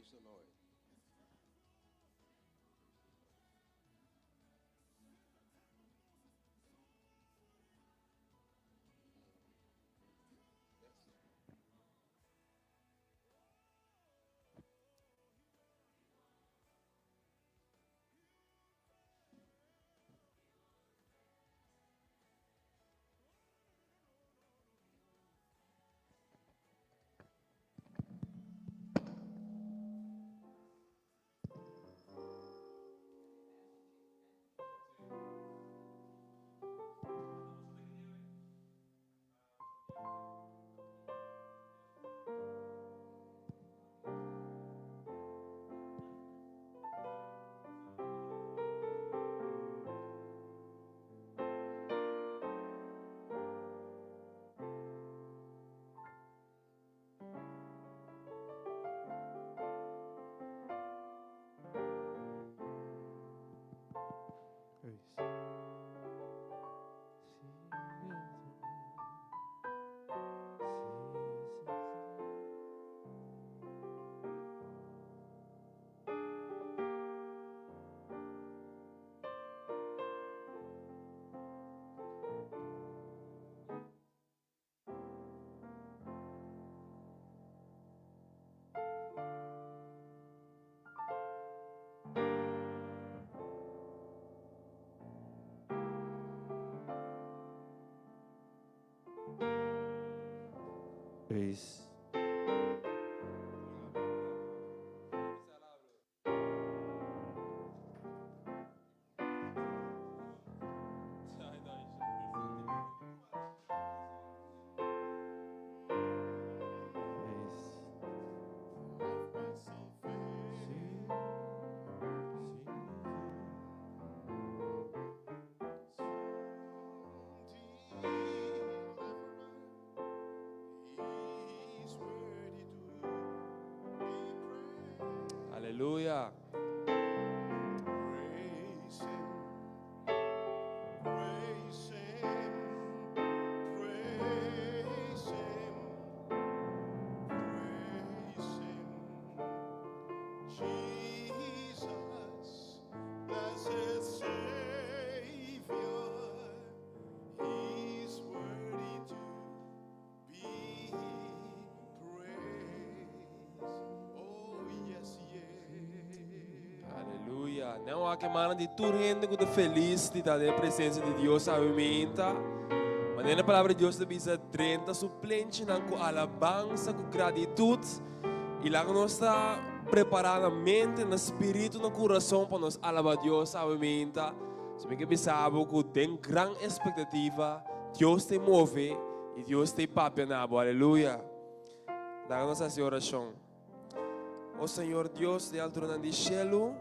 Praise the Lord. Praise. Aleluya. Praise Him. Praise Him. Praise Him. Praise Him. Jesus, blessed Savior, He's worthy to be praised. Oh, yes, yes. Aleluia. Não há que mana de tu rende que tu feliz de estar na presença de Deus a mimenta. Mas na palavra de Deus te bisa 30 suplente na com alabança, com gratitude. E lá que nós está preparando a mente, no espírito, no coração para nós alabar Deus a mimenta. Se bem que pensava que tem grande expectativa, Deus te move e Deus te papia na boa. Aleluia. Lá que nós essa oração. Oh Senhor Deus de altura do cielo,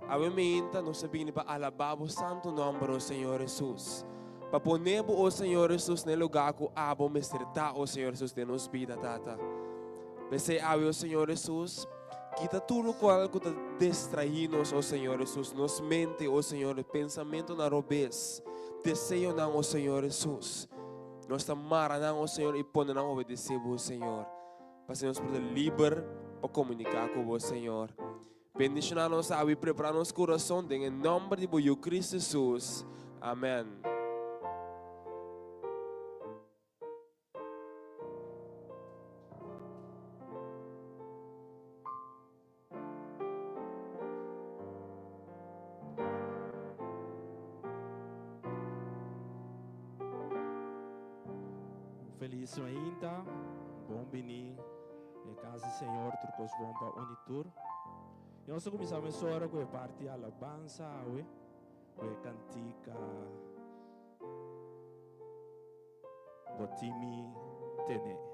obviamente nós vimos para alabar o santo nome do Senhor Jesus. Para poner o Senhor Jesus no lugar que abo me está o Senhor Jesus de nos vida, tata. Pensei o Senhor Jesus, quita tudo qual que está distraídos, o Senhor Jesus, nos mente, o Senhor, pensamento na robez, desejo não, o Senhor Jesus. Nós amamos não, o Senhor, e põe não obedecer o Senhor. Para sermos livres para comunicar com o Senhor. Bendicionar nos e preparar nosso coração em nome de Cristo Jesus. Amém. Feliz ainda, bom venir em casa do Senhor, trocos bom para Unitur. E nós começamos a hora com a parte de alabança, com a cantica, Botimi Tene.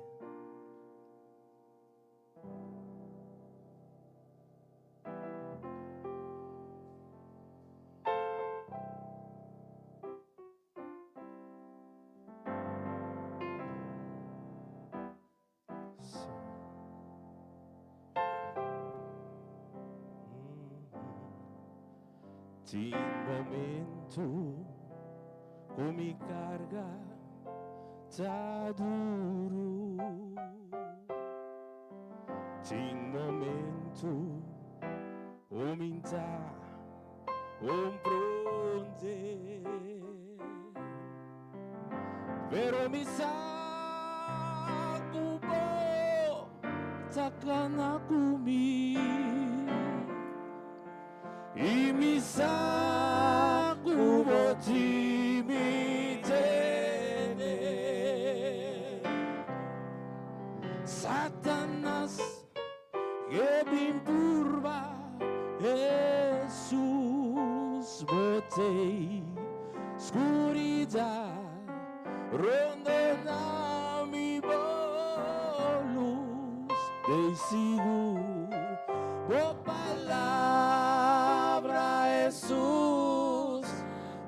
Tin momento com mi carga tá duro. Tin momento tu uminta pronte pero mi sa kubo takana kumi imi sa kubo timitene Satanas gebin purba Jesus botei escuridad ronda mi luz de seguro por palabra Jesús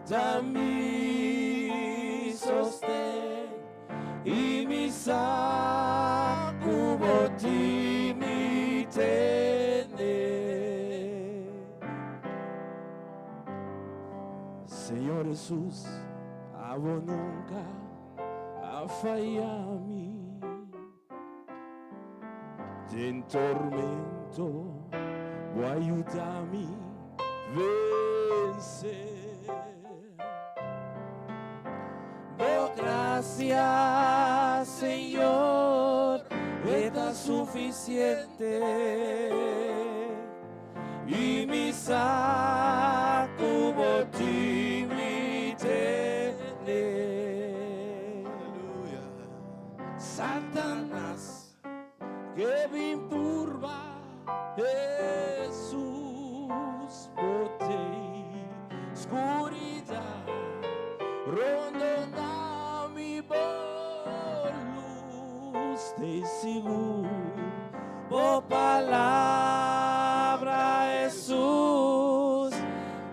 da mi sostén y mi sacubo ti mi tener. Señor Jesús, a vos nunca a fallar-me. En tormento, vou ajudar-me vencer. Oh, gracias, Señor, está suficiente. Y mi saco ti mi tener. Satanás que me empurra, Jesús botei escuridão rondando mi luz de seguro por palavra Jesús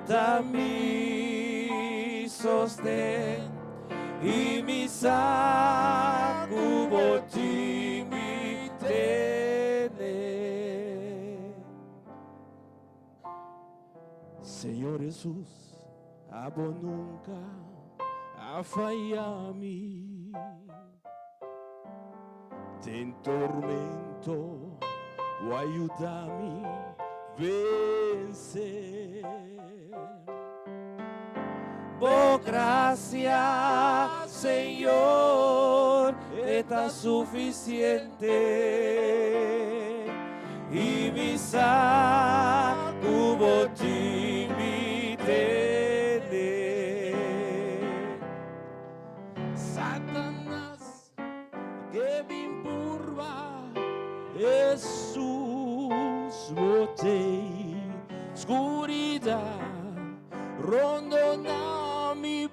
da mi sostén y mi saco boti mi tener. Senhor Jesus, a vos nunca a fallar-me. Tem tormento, vou ajudar-me vencer. Por gracia, Senhor, está suficiente. Y mi saco boti mi tener. Satanás que me empurra, Jesús botei escuridão rondando mi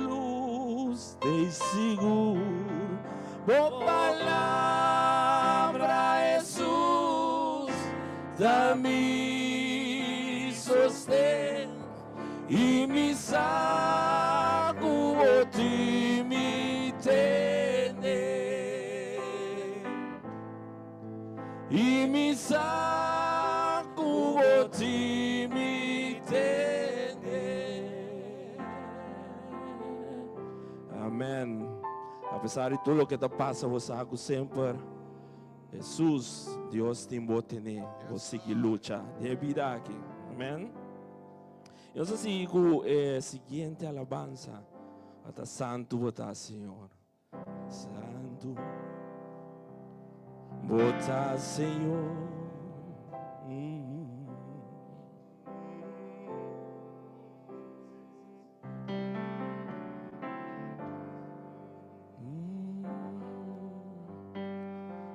luz de seguro por palavra Jesús da mi sostén y mi saco boti mi tener. Y mi saco boti mi tener. Amén. Apesar de tudo lo que te passa, você sabe sempre, Jesus, Deus tem bom tener, você que luta de vida aqui. Amém. Eu só sigo seguinte alabança, até santo botar Senhor, santo botar Senhor.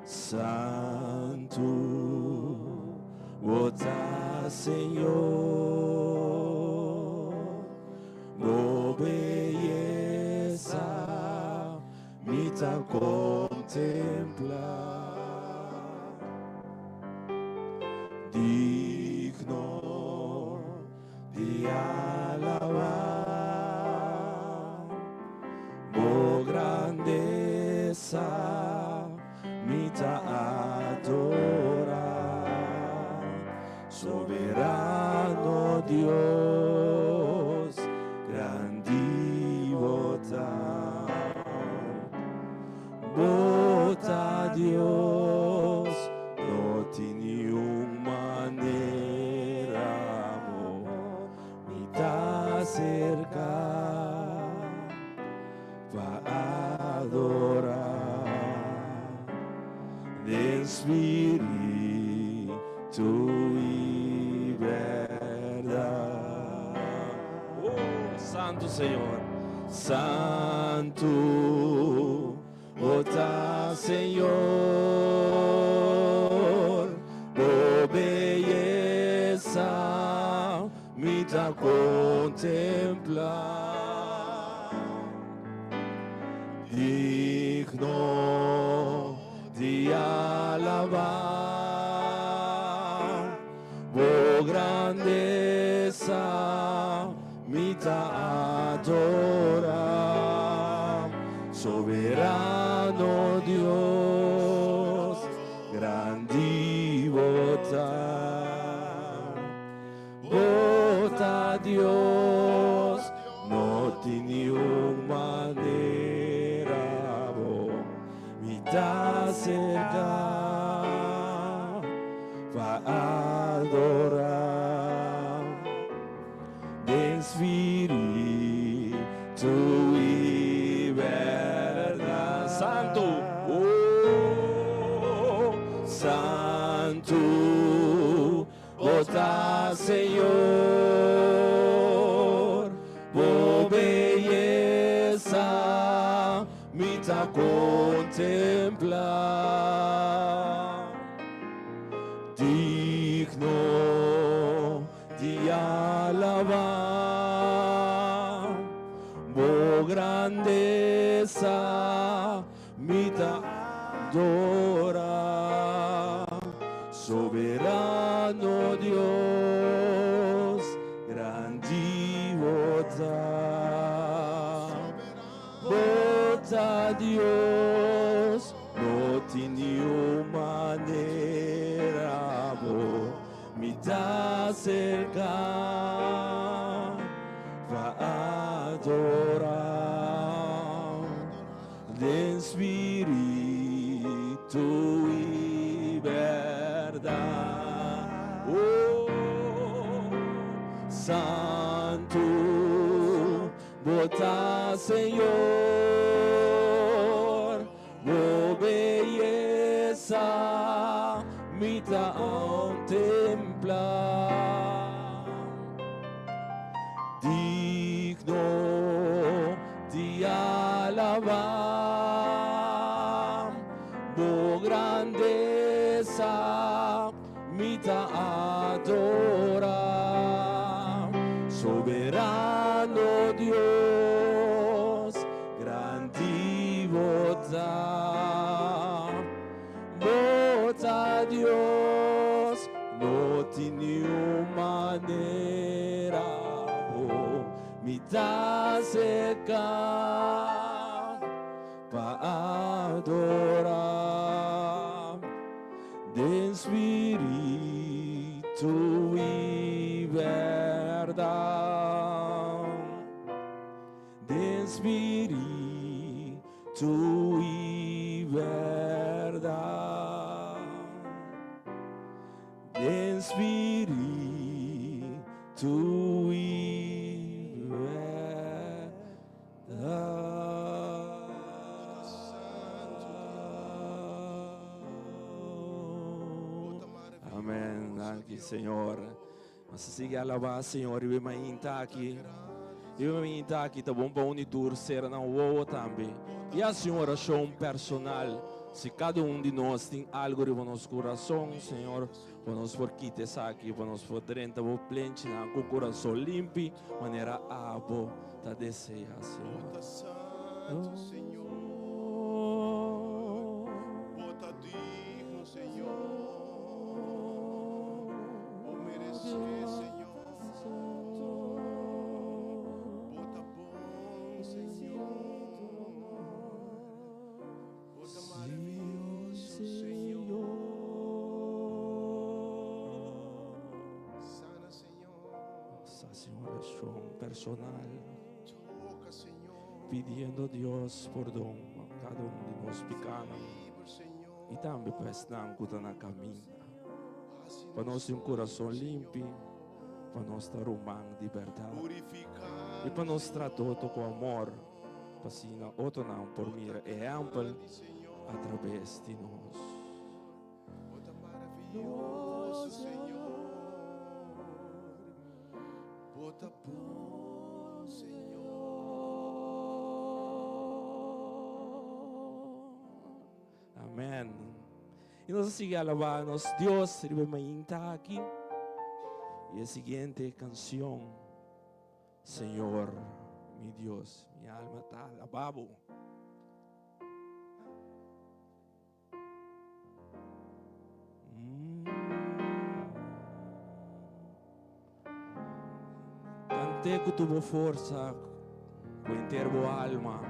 Santo, botar Senhor, boa beleza, me tá contemplar, digno de alabar, boa grandeza. Me tá adorar, soberano Deus, grande bota Deus, no tenho cerca para adorar de espíritu y verdad. Oh, Santo Señor, Santo, está Señor, oh belleza, me da contemplar, digno de alabar, oh grandeza, me da adorar, soberano Dios, grande bota Dios, no tiene manera, me da cerca para adorar de espíritu y verdad. Santo, oh, Santo, está Señor, oh belleza, me da contemplar, digno de alabar, oh grandeza, me da adorar, soberano Dios, grande bota Dios, no tiene manera, me da cerca para adorar de espíritu y verdad. Oh, Santo, bota Señor, oh belleza, me da contemplar, digno de alabar, oh grandeza, me da adorar, soberano Dios, grande bota Dios, no tiene manera, me da cerca para adorar de espíritu y verdad, de espíritu y verdad, de espíritu y verdad. Amén. Danke, Senhor. Mas siga a louvar, Senhor, e vai estar aqui. E vai estar aqui, tá bom para unir ser na uovo também. E a senhora show personal. Se cada de nós tem algo no nosso coração, Senhor, vamos por quitar aqui, vamos por dentro, vamos plentir com o coração limpo, maneira abo, tá deseja, Senhor. Bota santo, Senhor. Bota digno, Senhor. O merecer, Senhor. Bota bom, Senhor. Bota maravilhoso, Senhor. Sana, Senhor. Nossa Senhora, show personal, Toca, Senhor. pedindo a Deus perdão a cada de nós pecados. Livre, Senhor. E também para estar na caminho. Paz Para nós ter coração limpo, para nós estar humano de verdade. purificar. e para nos tratar com amor, para assim, outro não, por mim, é amplo através de nós. Oh, tão maravilhoso, Senhor. Oh, tão bom, Senhor. Amém. E nós seguimos alabando nosso Deus, ele vai estar aqui. E a seguinte canção, Senhor, meu Deus, minha alma está alabado. Cante com tua força, com inteira alma,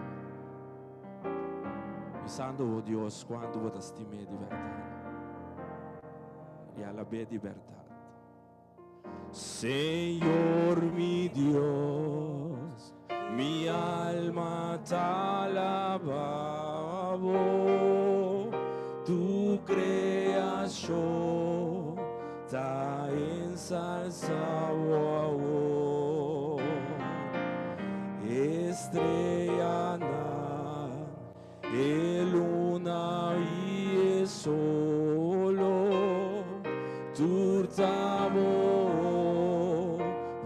pensando, oh Deus, quando você estima de verdade. E ela vê de verdade. Senhor, mi Dios, mi alma te alabó, tu creación te ensalzaba, estrella, luna y el solo, tu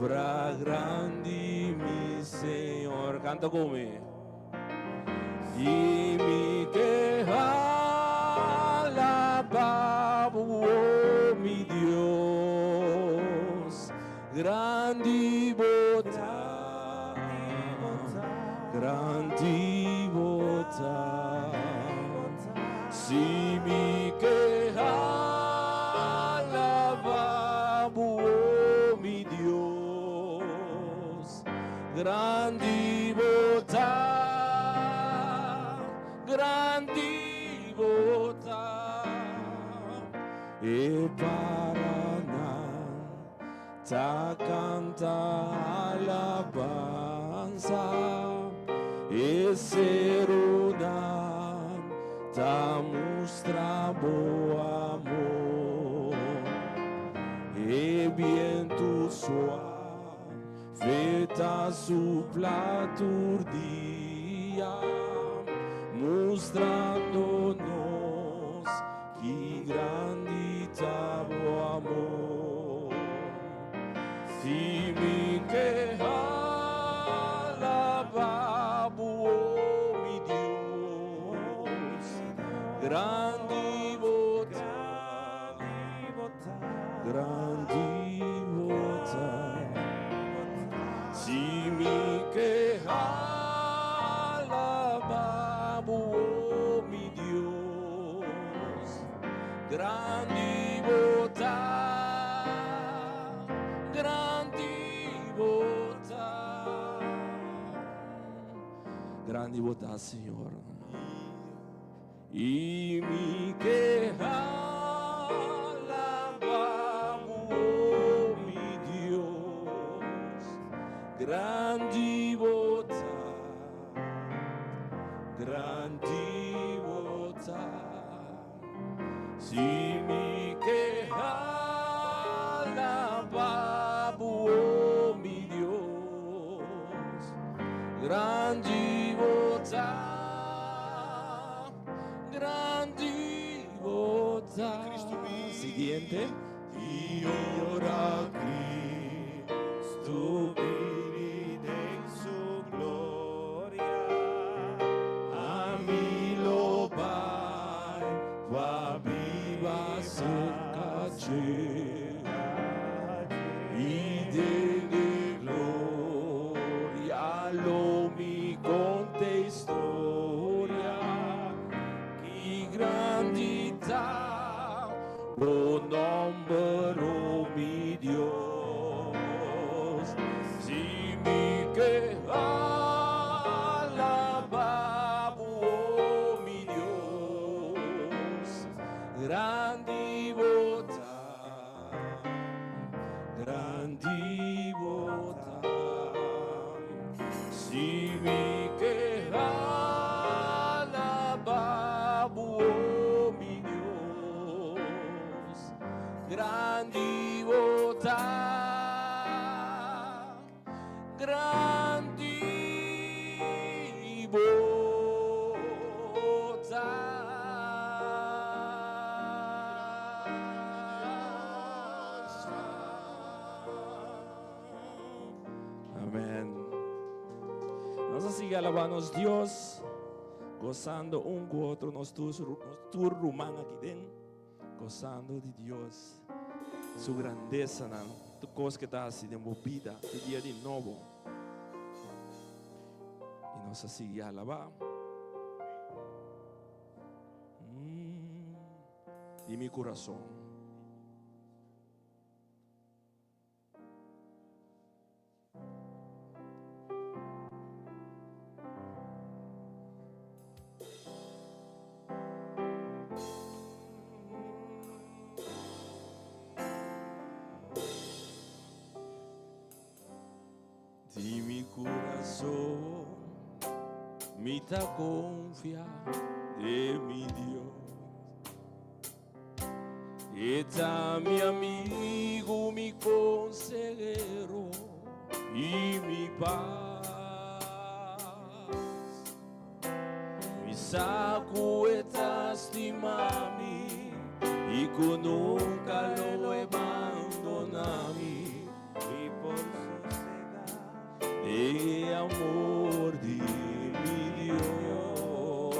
obra grande, mi Senhor, canta comigo. E me queja alabado, oh mi Deus, grande bondade, grande bondade, se me queja grande bondade, grande bondade, e Paraná ta canta alabanza, e Seruna ta mostra bom amor, e viento suave Veta sopla turdia, mostrando-nos que grande está o amor. Se me queja alabado, oh meu Deus, grande bondade, grande bondade. Se me queja alabado, oh meu Deus, grande bondade, grande bondade, grande bondade, Senhor. E me queja grande bondade, grande bondade, se me queja alabado, oh meu Deus, grande bondade, grande bondade. Cristo vive. Siguiente. E ora Cristo vive em sua glória. A mim louvar, va viva cerca e dele glória, lo me conte história, que grande tá o nome, oh meu Deus, se me queja alabado, oh meu Deus, grande bondade, grande bondade, se me queja alabado, oh meu Deus, grande bondade, grande sigue alabando Dios, gozando un con otro, nos tu rumán aquí dentro, gozando de Dios, su grandeza, tu cosa que está así de movida, tu día de nuevo. Y nos sigue alabar. Y mi corazón. De mi corazón, me ta confía de mi Dios. Está mi amigo, mi consejero y mi paz. Mi saco estás de mami y con nunca lo abandonami. Y por de amor de mi Dios,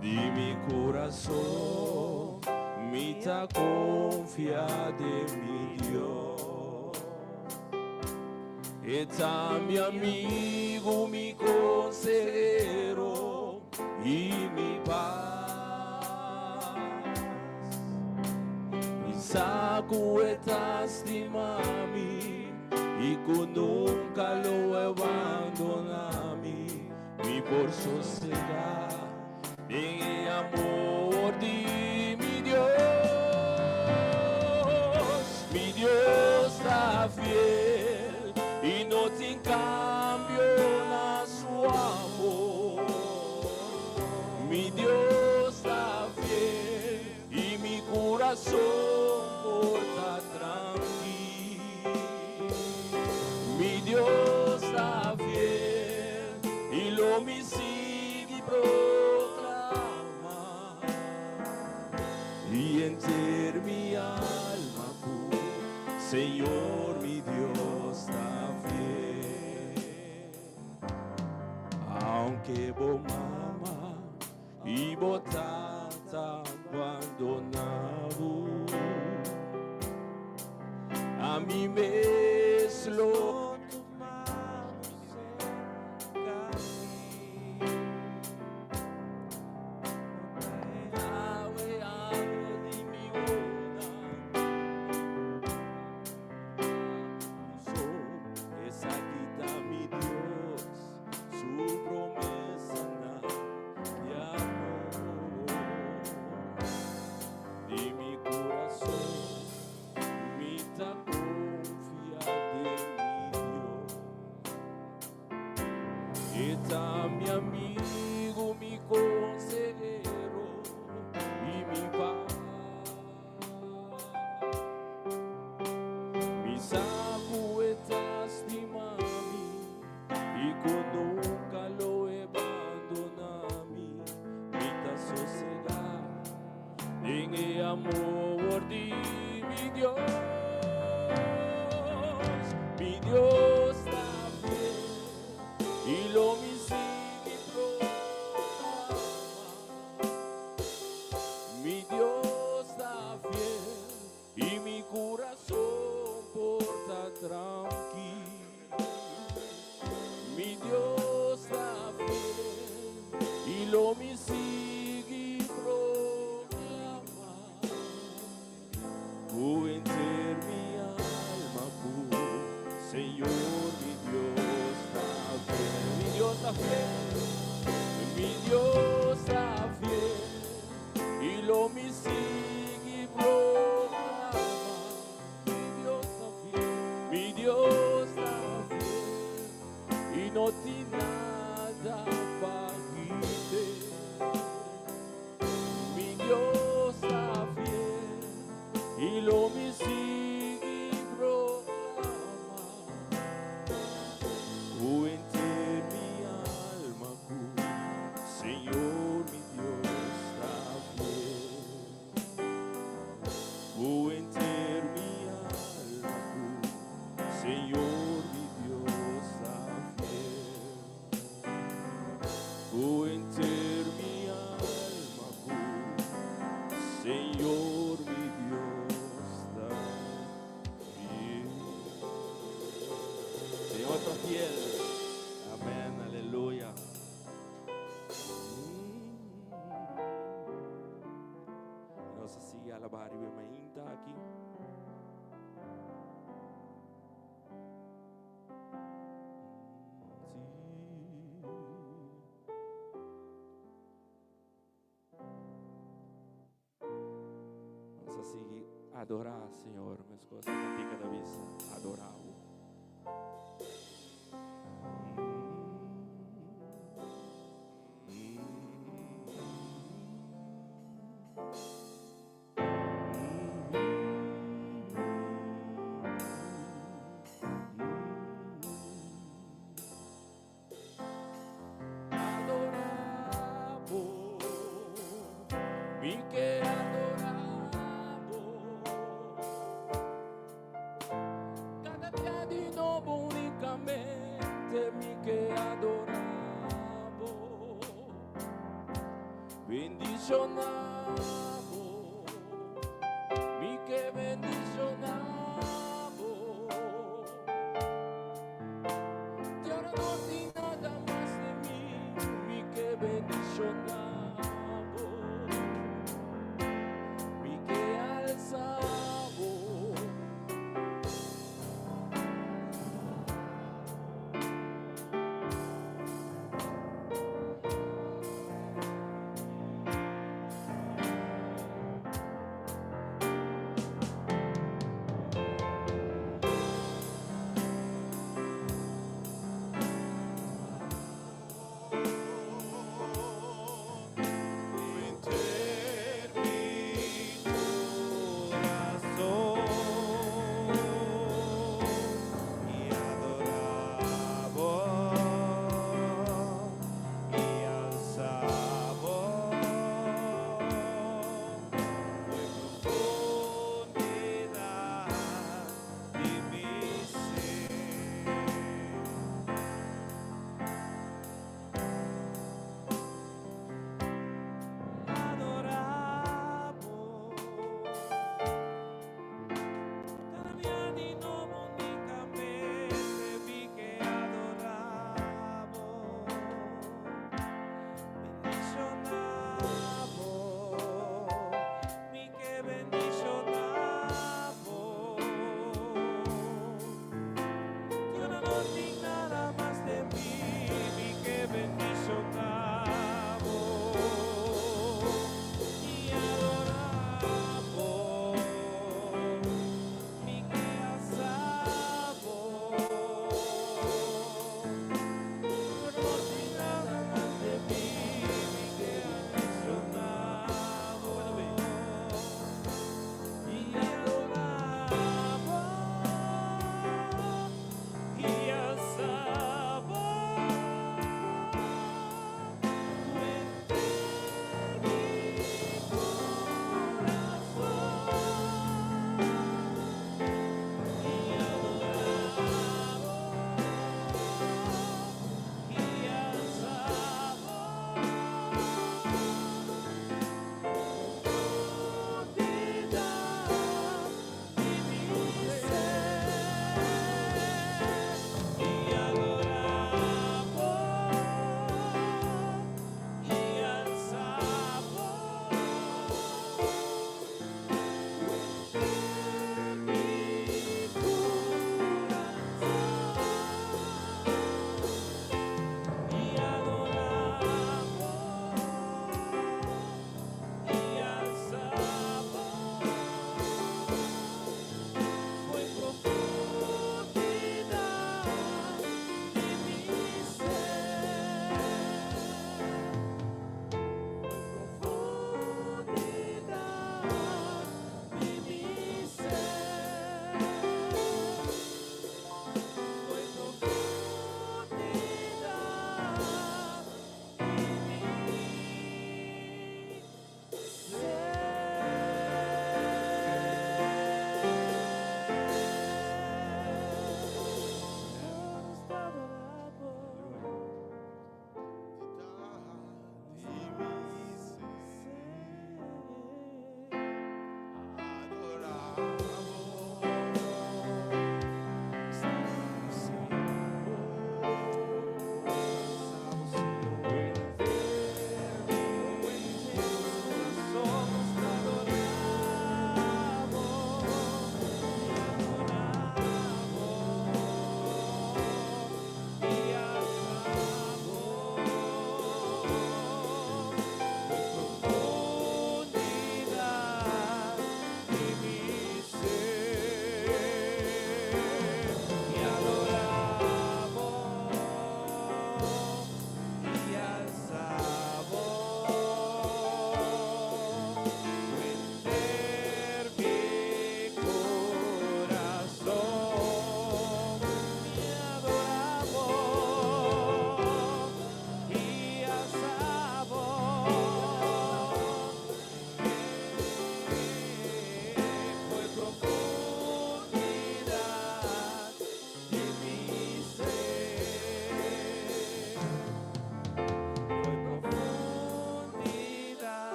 de mi corazón, me ta confía de mi Dios. Está mi amigo, mi consejero y mi paz. Mi saco estás de mami y con nunca lo abandonami, mi por sosegar en el amor de mi Dios. Mi Dios está fiel y no te cambio a su amor. Mi Dios está fiel y mi corazón está tranquilo. Mi Dios está fiel y lo me sigue y proclama. Y enter mi alma, Señor, mi Dios está fiel. Aunque vos mama y vos tata abandonado, a mí mesmo está mi amigo, mi consejero y mi paz. Mi saco estás de mami y con nunca lo abandonami. Me ta sosegar en el amor de mi Dios. Mi Dios está fiel y lo me sigue proclama. Mi Dios está fiel y mi corazón porta tranquilo. Mi Dios está fiel y lo me sigue proclama. Enter mi alma, Señor, mi Dios está fiel. Mi Dios está fiel, mi Dios está fiel y lo me sigue y proclama. Mi Dios está fiel, mi Dios está fiel y no tiene nada para quitar. Mi Dios está fiel y lo me sigue y proclama. Enter mi alma, Señor. Fuente mi alma, Señor mi Dios, también. Señor, está fiel. Amén, aleluya. Nós siga alabar o ainda aqui. Nós siga adorar, Senhor, meus coisas na pica da vista, adorar-o. Adoramos, mi que adoramos, cada día de nuevo únicamente mi que adoramos, bendicionamos, mi que bendicionamos. De ahora no hay nada más de mí, mi que bendicionamos, mi que alzamos.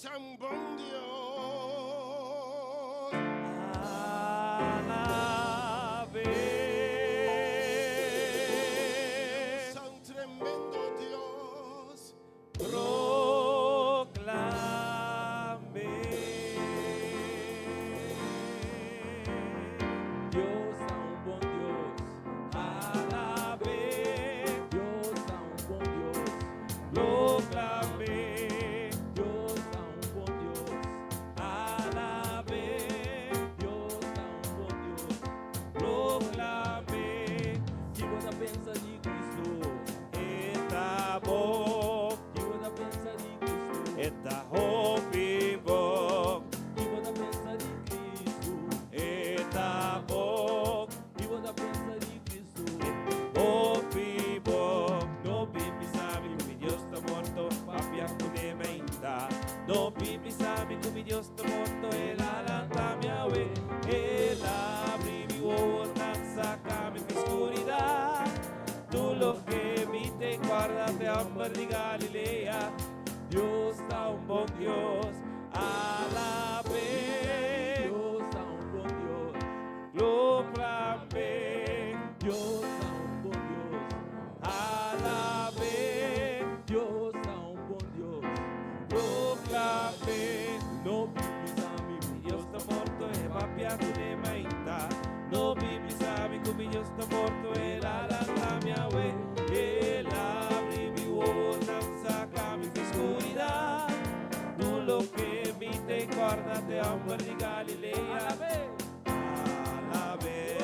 Dios es un buen Dios. Alabe, Es un tremendo Dios. proclame. Dios es un buen Dios. Alabe, Dios es un buen Dios. Proclame. Dios es un buen Dios. Alabe, Dios es un buen Dios. Proclame. Que você pensa de Cristo? Está bom. Que você pensa de Cristo? Está vivo. Que você pensa de Cristo? Está bom. Que você pensa de Cristo? Vivo. No Bibi sabe que Dios está muerto. Papi acunementa. No Bibi sabe que Dios está muerto. El alanta mi ave. El abre mi danza cambia mi oscuridad. Tú lo que viste, guárdate hambre de Galilea. Dios está un buen Dios. Alabe. Dios está un buen Dios. Proclame. Dios está un buen Dios. Alabe. Dios está un buen Dios. Proclame. No vivis a mí, mi Dios está muerto. Papi acunementa. No vivis a mí, mi Dios está muerto. El alanta mi ave. El abre mi danza cambia mi oscuridad. Tú lo que viste, guárdate hambre de Galilea. Alabe, alabe,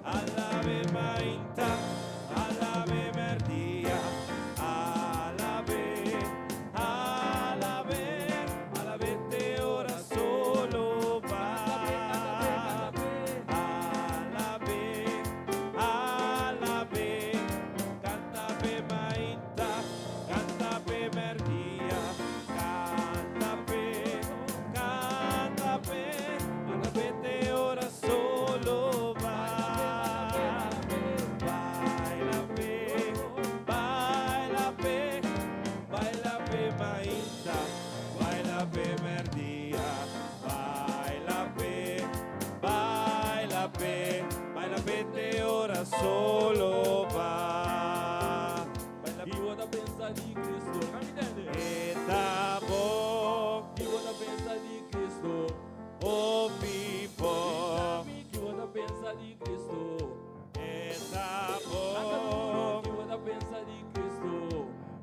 alabe mainta, alabe merdia, alabe, alabe, alabe te ora solo va. Alabe, alabe, canta pe mainta, canta pe merdia, canta pe, alabe te ora solo va. Baila pe, baila pe, baila pe mainta, baila pe merdia, baila pe, baila pe, baila pe te ora solo va. E você pensa de Cristo, não me entende? Tá bom. E você pensa de Cristo, oh vivo. Que você pensa de Cristo, tá bom. Que você pensa de Cristo,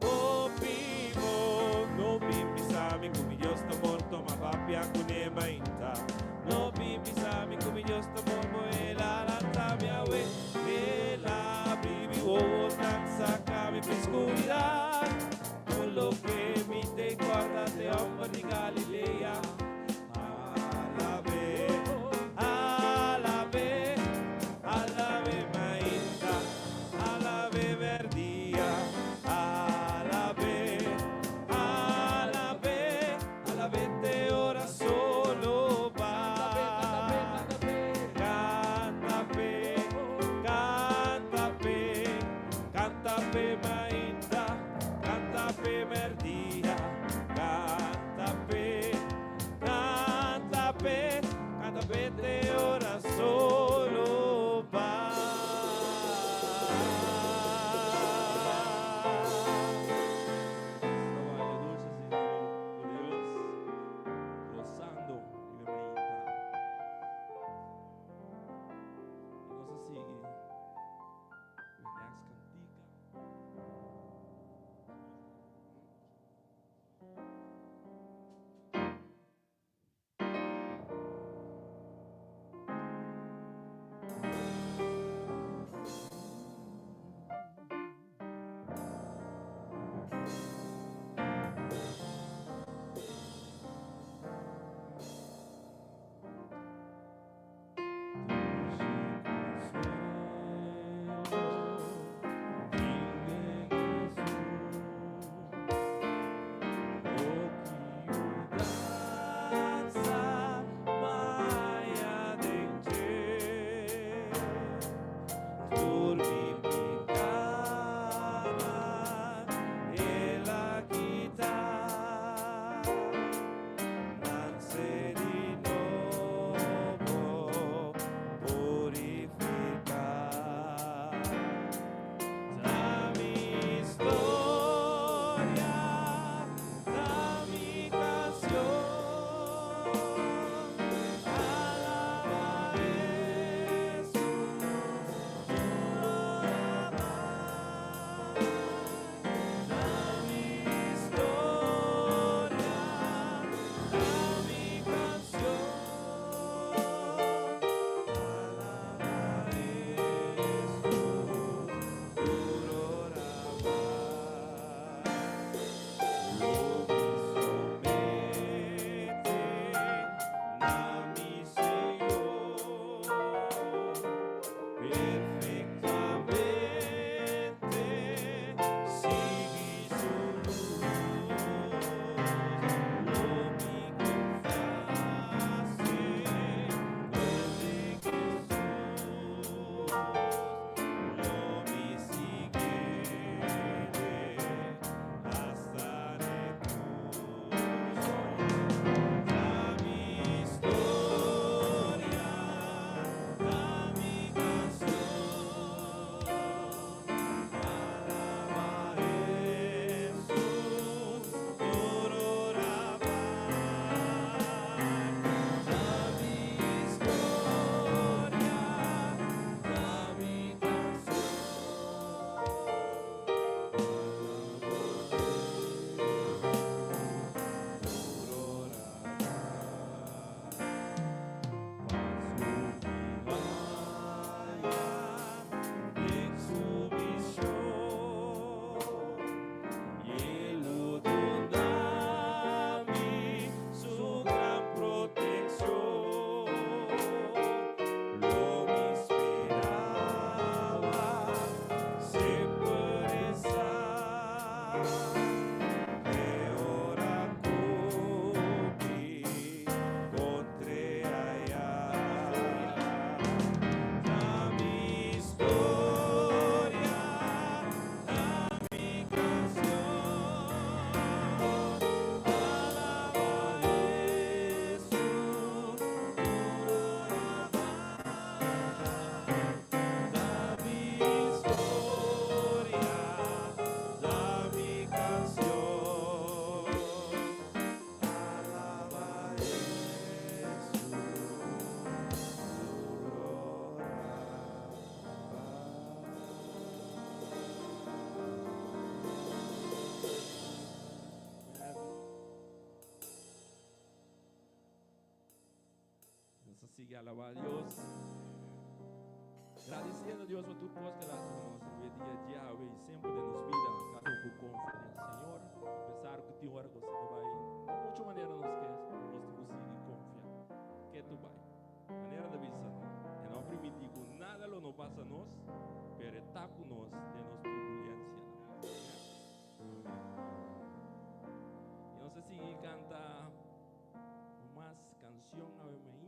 oh vivo. No bibi sabe como Deus está morto, mas papi acunementa. No bibi sabe como Deus está morto, el alanta mi ave. El abre mi danza cambia mi oscuridad. Tú lo que viste, guárdate hambre de Galilea. Alabe, alabe, alabe mainta, alabe verdía, alabe, alabe, alabe te ora solo va. Canta pe, canta pe, canta pe mainta, canta pe verdía, canta pe, canta pe, canta pe te ora solo va. Gozando y me y cosa sigue. Relax cantica. sigue a alabar a Dios. Agradeciendo a Dios por tudo que hace conosco no dia a dia, e sempre de nos vida, cada um com confiança no Senhor, apesar que tem hora que você não vai, de muita maneira nos esquece, nós temos que confiar, que tu vai, maneira da vida não, e não permitir que nada não passa a nós, pero está conosco de nossa turbulência, amém. E nós assim canta uma canção a meinta.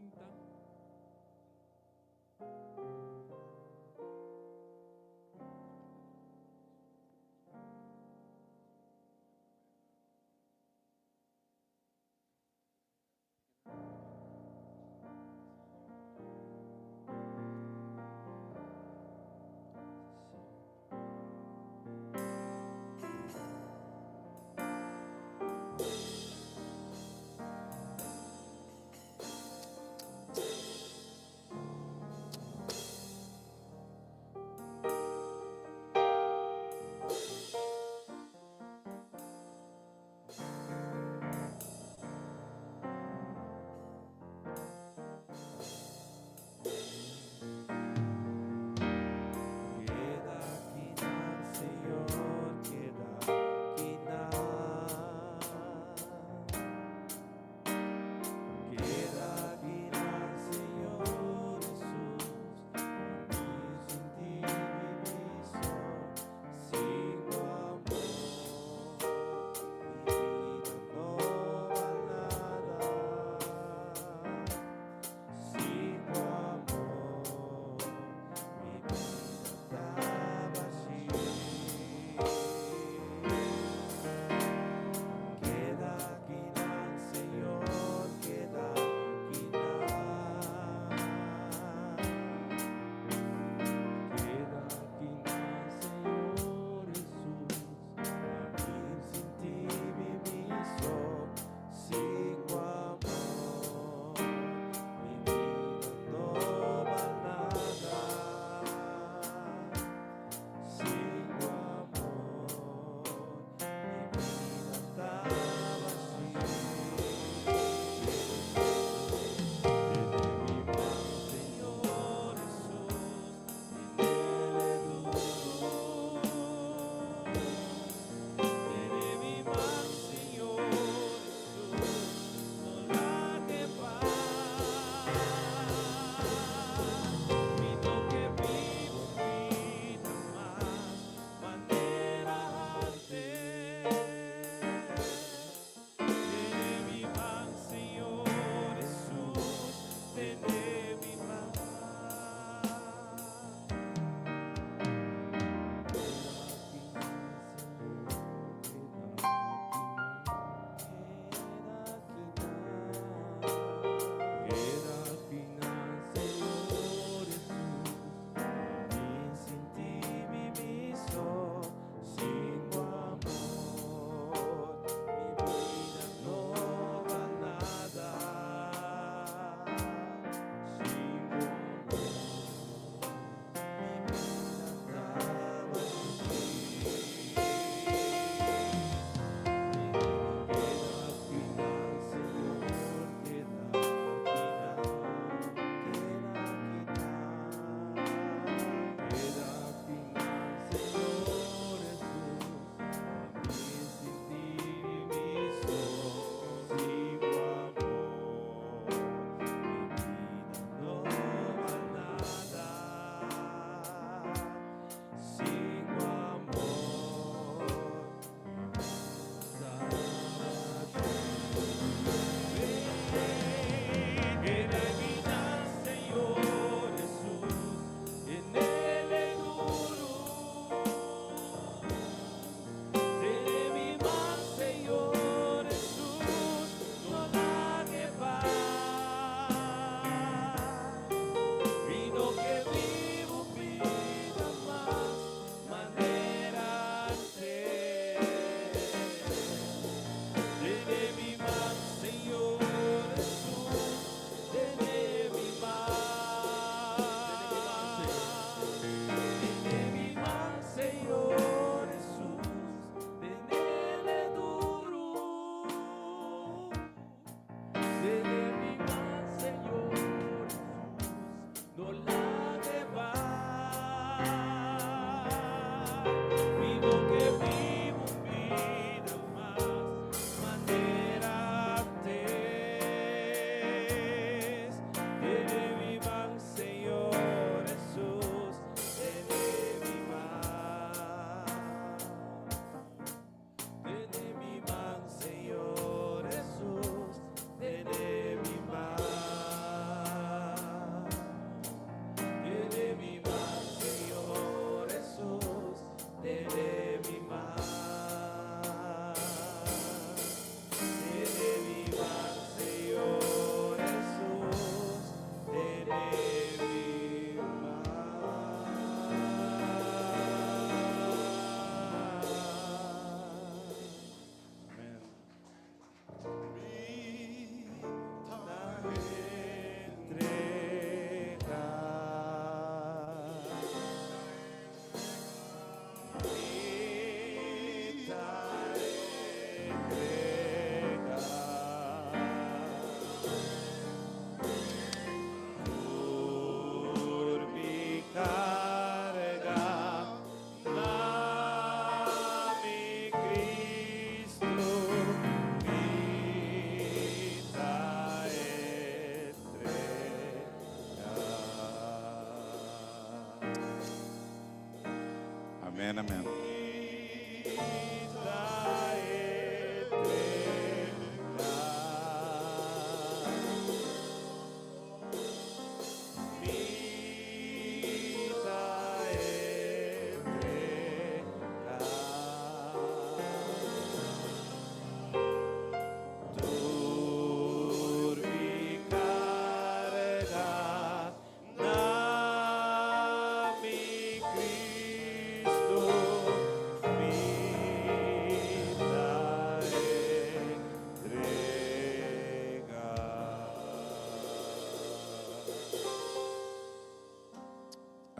Amén, amén.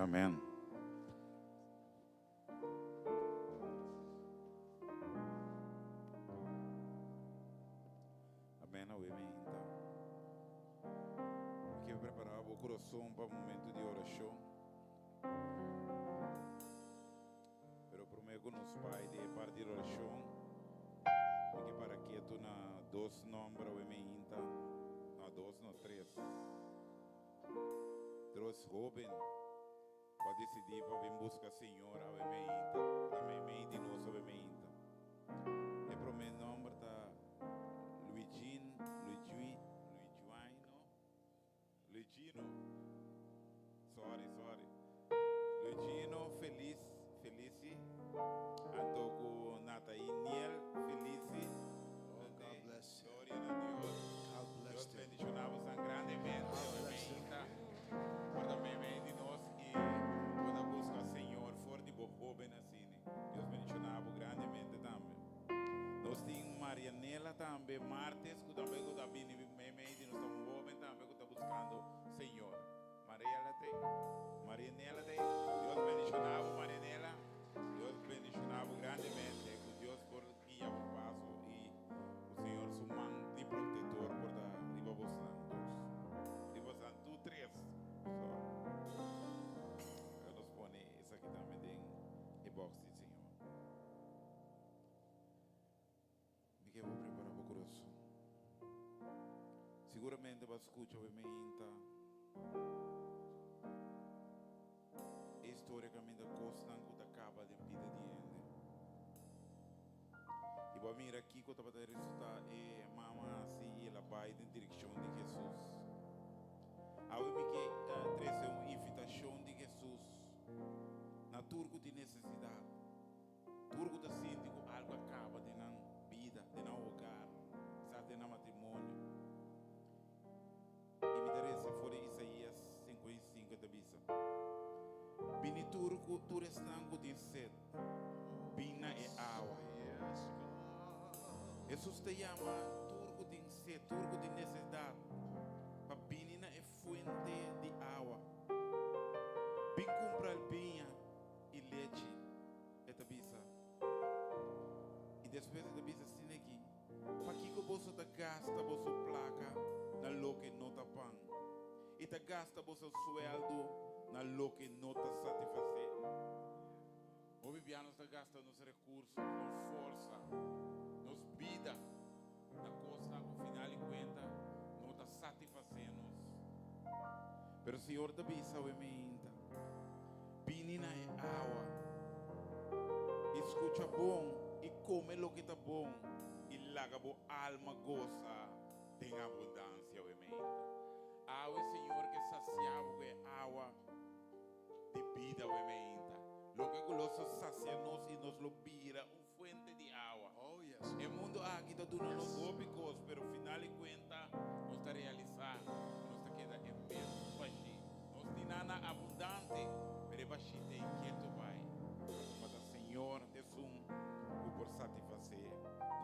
Amén. Amém, obviamente. Porque eu preparava o coração para o momento de oração. Pero prometo nos pai de parte de oração. Porque para que tu na dos nombres, obviamente. Na dos, não três. Três jovens. Para decidir para vir buscar o Senhor, obviamente, também de nós, obviamente. E para o meu nome está Luigino, Luigino, Felici, ando com Nathaniel, Felici. God bless you. Glória a Deus. God bless Deus you. bendicionamos grandemente, obviamente. Por também de nós e quando busca o Senhor, forte e jovem assim. Deus bendicionamos grandemente também. Nós temos Marianela também, martes, que também está vindo, nós estamos jovens também, que está buscando o Senhor. Marianela tem, Deus bendicionamos Marianela, Deus bendicionamos grandemente, que Deus por guiar o passo e o Senhor su mão de protetor por dar riba vos tu três. Eu nos põe isso aqui também em box, Senhor. Me que vou preparar o coração. Seguramente vai escutar o meu historicamente constante que acaba de vida de ele. E vou vir aqui que eu estava a resultar é mama assim ela vai em direção de Jesus. Aí me que traz uma invitação de Jesus na turco de necessidade. Turco da síndico algo acaba de na vida, de na hogar, sabe, de na matrimônio. E me interessa fora Isaías 55 da bisa. Bini turco, tu estanco de sede. Bina é água. Jesus te chama turco de sede, turco de necessidade. Para binina é fuente de água. Bin comprar vinha e leite. Esta bisa. E depois da bisa assim aqui. Para que você gasta você placa na lo que não tá pão. E te gasta você sueldo na lo que não te satisfazer. O Bibiano está gastando os recursos com força, nos vida, na coisa que ao final de conta não está satisfazendo. Mas o Senhor da bisa o emenda, pinina é água, escuta bom e come lo que está bom e laga bo alma goza, tem abundância o emenda. Água é Senhor que saciava com água de vida, obviamente. Lo que goloso sacia-nos e nos lo vira fuente de agua. Oh, yes. El mundo aquí está dando los gópicos, pero al final de cuentas no está realizado, no está queda en medio baixi. No está nada abundante, pero baixi te inquieto vai. Mas o Senhor é por satisfazer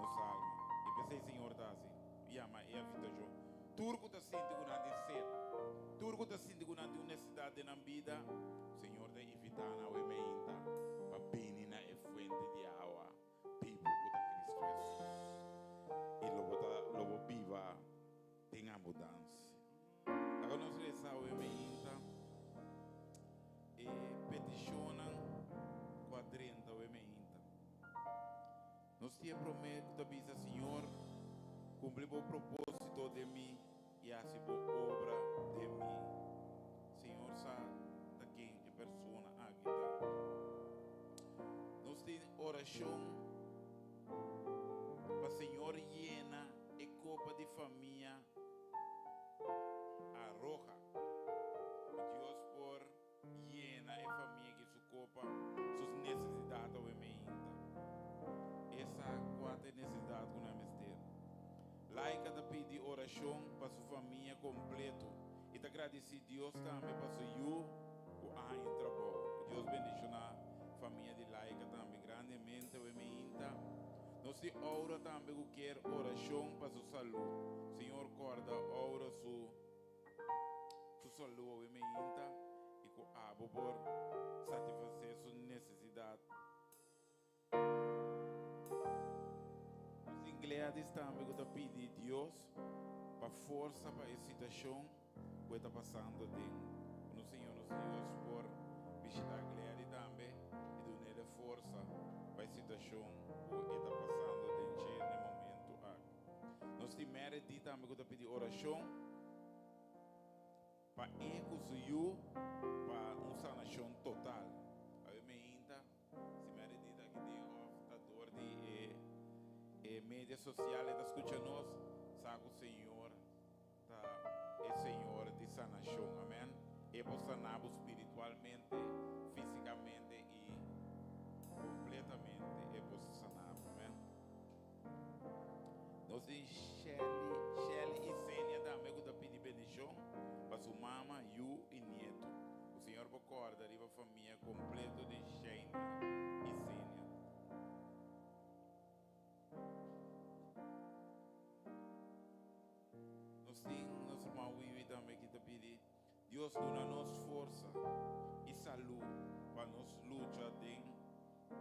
nossa alma. E pensei, Senhor, está assim. E ama, e a vida jo. Turco está sentindo grande sede. Turco está sentindo grande necessidade na vida. Senhor, de invitar na emenda para benina é fuente de água. Vivo da Cristo Jesus. E lobo viva tem abundância. Agora nós rezamos a emenda e peticionam 40 a emenda. Nós temos prometido da vida, Senhor, cumprir o propósito de mim e a obra de mim. Senhor, sabe da quem é pessoa aqui. oração para o Senhor llena e copa de família arroja. Deus por llena e família que sua copa, suas necessidades obviamente. Essa quatro necessidades que nós temos. Laica da pedir oração para sua família completo. E te agradecer Deus também para seu eu o ano trabalho. Deus bendiga a família de Laica também grandemente obviamente. Nós te ora também que quer oração para sua saúde. Senhor, corda ora sua saúde obviamente e que abo por satisfazer sua necessidade. Os ingleses também que pedir Deus para força para essa situação que está passando dentro. No Senhor, nos Deus por visitar a Glória também e dar força para a situação que está passando dentro no momento. Nós temos de também que pedir oração para eco para uma sanação total. Obviamente, se merece que tem oftador de mídias sociais está escutando nós, sabe o Senhor é Senhor de sanação, amém? E por sanar espiritualmente, fisicamente e completamente é por sanar, amém? Nós temos Shelly e Sênia também que pedir bendição para sua mama, Yu e Nieto. O Senhor acorda arriba a família completa de Sheina e Sênia. Nós temos nosso irmão Wiwi também que te pedir. Deus dá-nos força e saúde para nos lutar em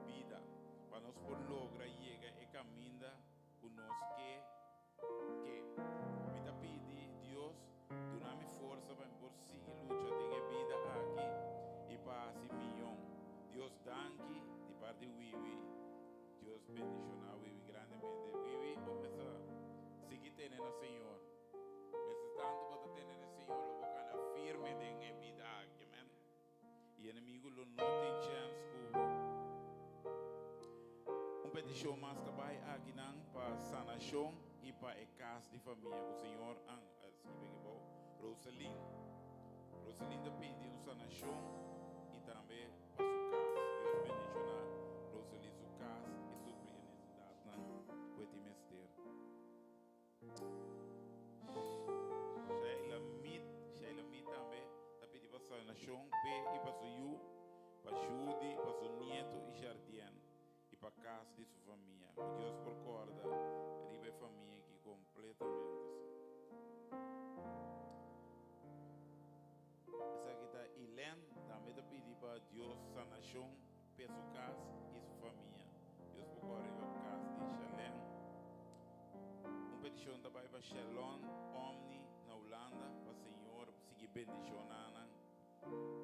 vida, para nos por lograr chegar e caminhar com nós que me te pedir Deus dá-me força para por seguir lutar em vida aqui e para esse milhão. Deus danke de parte de Wiwi. Deus bendiga Wiwi grandemente. Wiwi começa a seguir tendo o Senhor. Mas tanto para ter o Senhor, lo boca firme em vida aqui, amém. E o inimigo não tem chance que petição mais trabalho aqui não para sanação e para a casa de família. O Senhor Rosalinda pediu sanação e também para sua casa. Deus bendiga Rosalinda sua casa e suprir a necessidade não pode mestre. Sheila Mit também está pedindo para sanação e para seu yu, para Judy, para seu nieto e jardim e para a casa de sua família. Deus procorda riba a família aqui completamente. Essa aqui está Helene, também está pedindo para Deus sanação para sua casa e sua família. Deus procorda riba a casa de Shalem. Petição também para Shalom Omni na Holanda, para o Senhor seguir bendicionando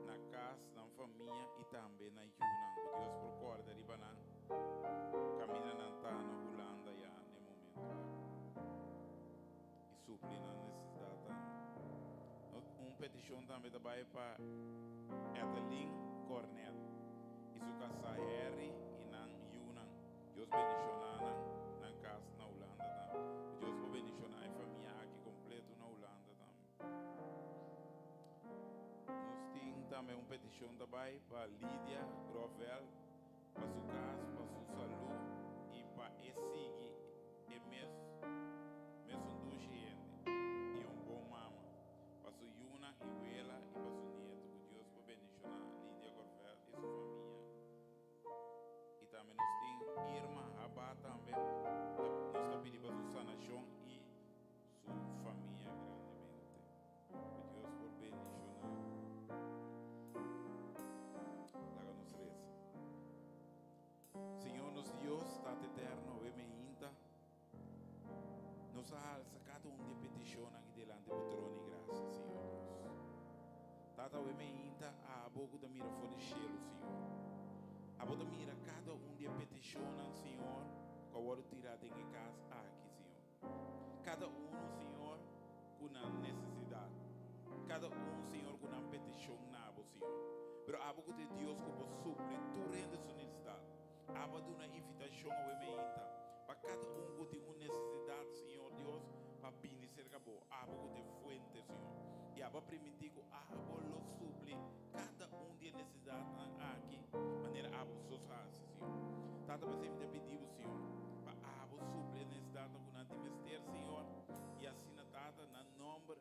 na casa, na família e também na Yunnan. Deus procorda riba na caminha na Holanda já no momento e suprir na necessidade. Petição também para Evelyn Cornel e sua casa Harry e na Yunnan. Deus bendicionando na casa na Holanda. Deus vai bendicionar a família aqui completo na Holanda também. Nós temos também petição também para Lídia Grovel, para sua casa, para sua saúde e para seguir e mesmo duas gente e bom mama, para sua Yuna e Wela e para seu nieto. Que Deus vai bendicionar Lídia Grovel e sua família. E também nós temos Irma Rabá também. Nós pedimos para sua sanação e sua família grandemente. Que Deus por bendicionar. Laga nos reza. Senhor, nos Deus está eterno, obviamente. Nos alça cada de petição aqui delante do trono de graça, Senhor. Tata, obviamente, a boca da mira fora do cielo, Senhor. A boca mira cada de petição, Senhor. Que eu vou tirar de casa aqui, Senhor. Cada Senhor, com uma necessidade. Cada Senhor, com uma petição, Senhor. Mas a boca de Deus que pode suprir tu rende sua necessidade. aba de uma invitação ao ementa. Para cada que tem uma necessidade, Senhor Deus, para vir cerca bo, aba que tem fuente, Senhor. E aba permitir que aba lo suple cada de necessidade aqui, maneira aba sociais, Senhor. Tata para sempre te pedir, Senhor, para aba suple a necessidade que não tem mister, Senhor. E assim na tata, na nome,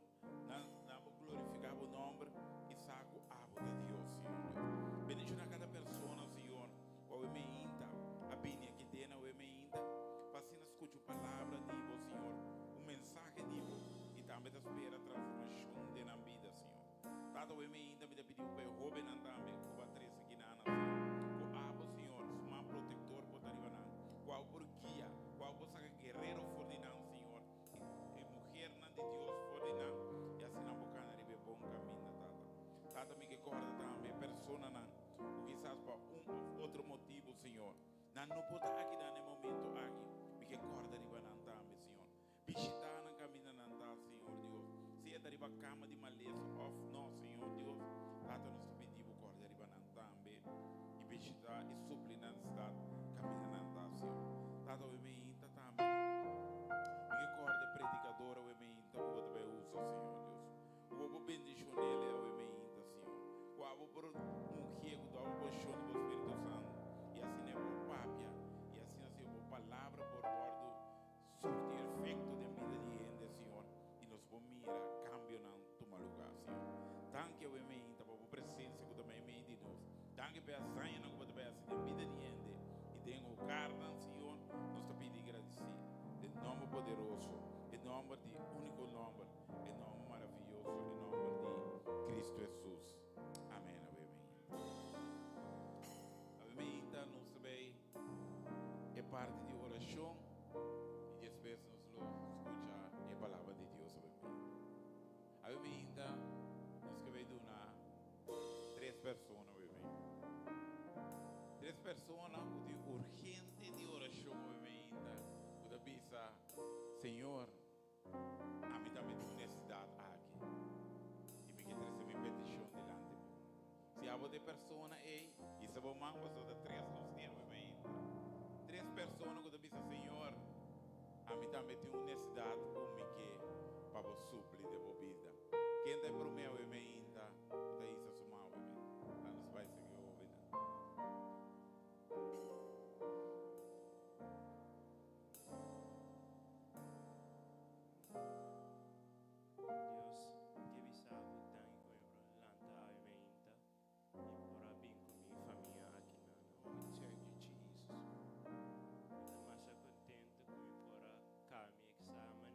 na glorificar o nome e saco aba de Deus, Senhor. Bendicionar cada pessoa, Senhor. O ementa, a bíblia que tem o ementa. Assim escute a palavra de Deus, Senhor, mensagem de Deus, e também espera a transformação de na vida, Senhor. Tata o ainda me pediu para o jovem também, com a três aqui na Senhor. Com abo, Senhor, suma protetor por Taribanan, qual por guia, qual por saca guerreiro for de nan, Senhor, e mulher nan de Deus for de nan, e assim na boca na ribe bom caminho, Tata. Tata me que corda também, persona nan, o quizás para outro motivo, Senhor. Não pode aqui dar no momento aqui. Que corda de banantame, Senhor. Visitar na caminho nanta, Senhor Deus. Se é da cama de maleza off, não, Senhor Deus. Tata nos pedimos corda de banantame e visitar e suplir na cidade caminho nanta, Senhor. Tata o ementa também. Que corda predicadora o ementa o outro usa, Senhor Deus. O outro bendicionele é o ementa, Senhor. O outro por mulher o outro chão do Espírito Santo e assim é por papia. Palavra por bordo surtir efeito de vida de gente, Senhor, e nos vamos mirar, cambio não toma lugar, Senhor. Tanque o ementa para a presença que também me de nós. Tanque para a sanha que também assim de vida de gente e tem o carne, Senhor, nós te pedimos agradecer. Em nome poderoso, em nome de único nome, em nome maravilhoso, em nome de Cristo Jesus. Amém. Amém. Nos também é parte de oração e às vezes nos escuta a palavra de Deus sobre mim. A mim ainda nos que veio donar 3 pessoas, três pessoas de urgente de oração, ainda o da bisa, Senhor, a mim também tem necessidade aqui e me quer trazer minha petição delante de mim. Se há de pessoa aí e se vou mandar de 3 nos temos ainda. 3 pessoas que dizem, Senhor, a mim também tem uma necessidade para você suprir de bebida. Quem tem por mim ainda, daí se sumar, lá nos vai seguir a vida. Deus, que me sabe tanto que eu lanta a emenda e por bem com minha família aqui na Thank you, Jesus. mais contente que me fora cá meu exame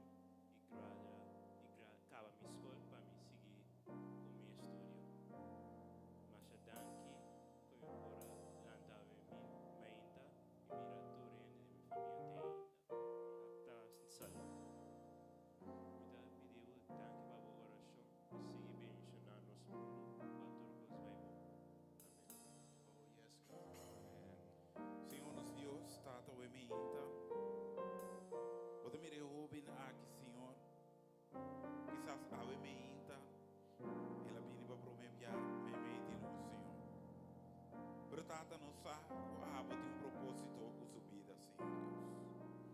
e acaba minha escola para me seguir com meu estudo. Mas danke que me fora lanta a emenda e mira tudo de minha família tem ainda até saúde. Sigue bendicionando nos mundo, para todos vai bom. Oh, yes, God. Senhor, nos Deus, Tata, o ementa. Você me derruba aqui, Senhor. Quizás a ementa, ela vem para prometer me de nós, Senhor. Pero Tata, não sabe, tem um propósito com sua vida, Senhor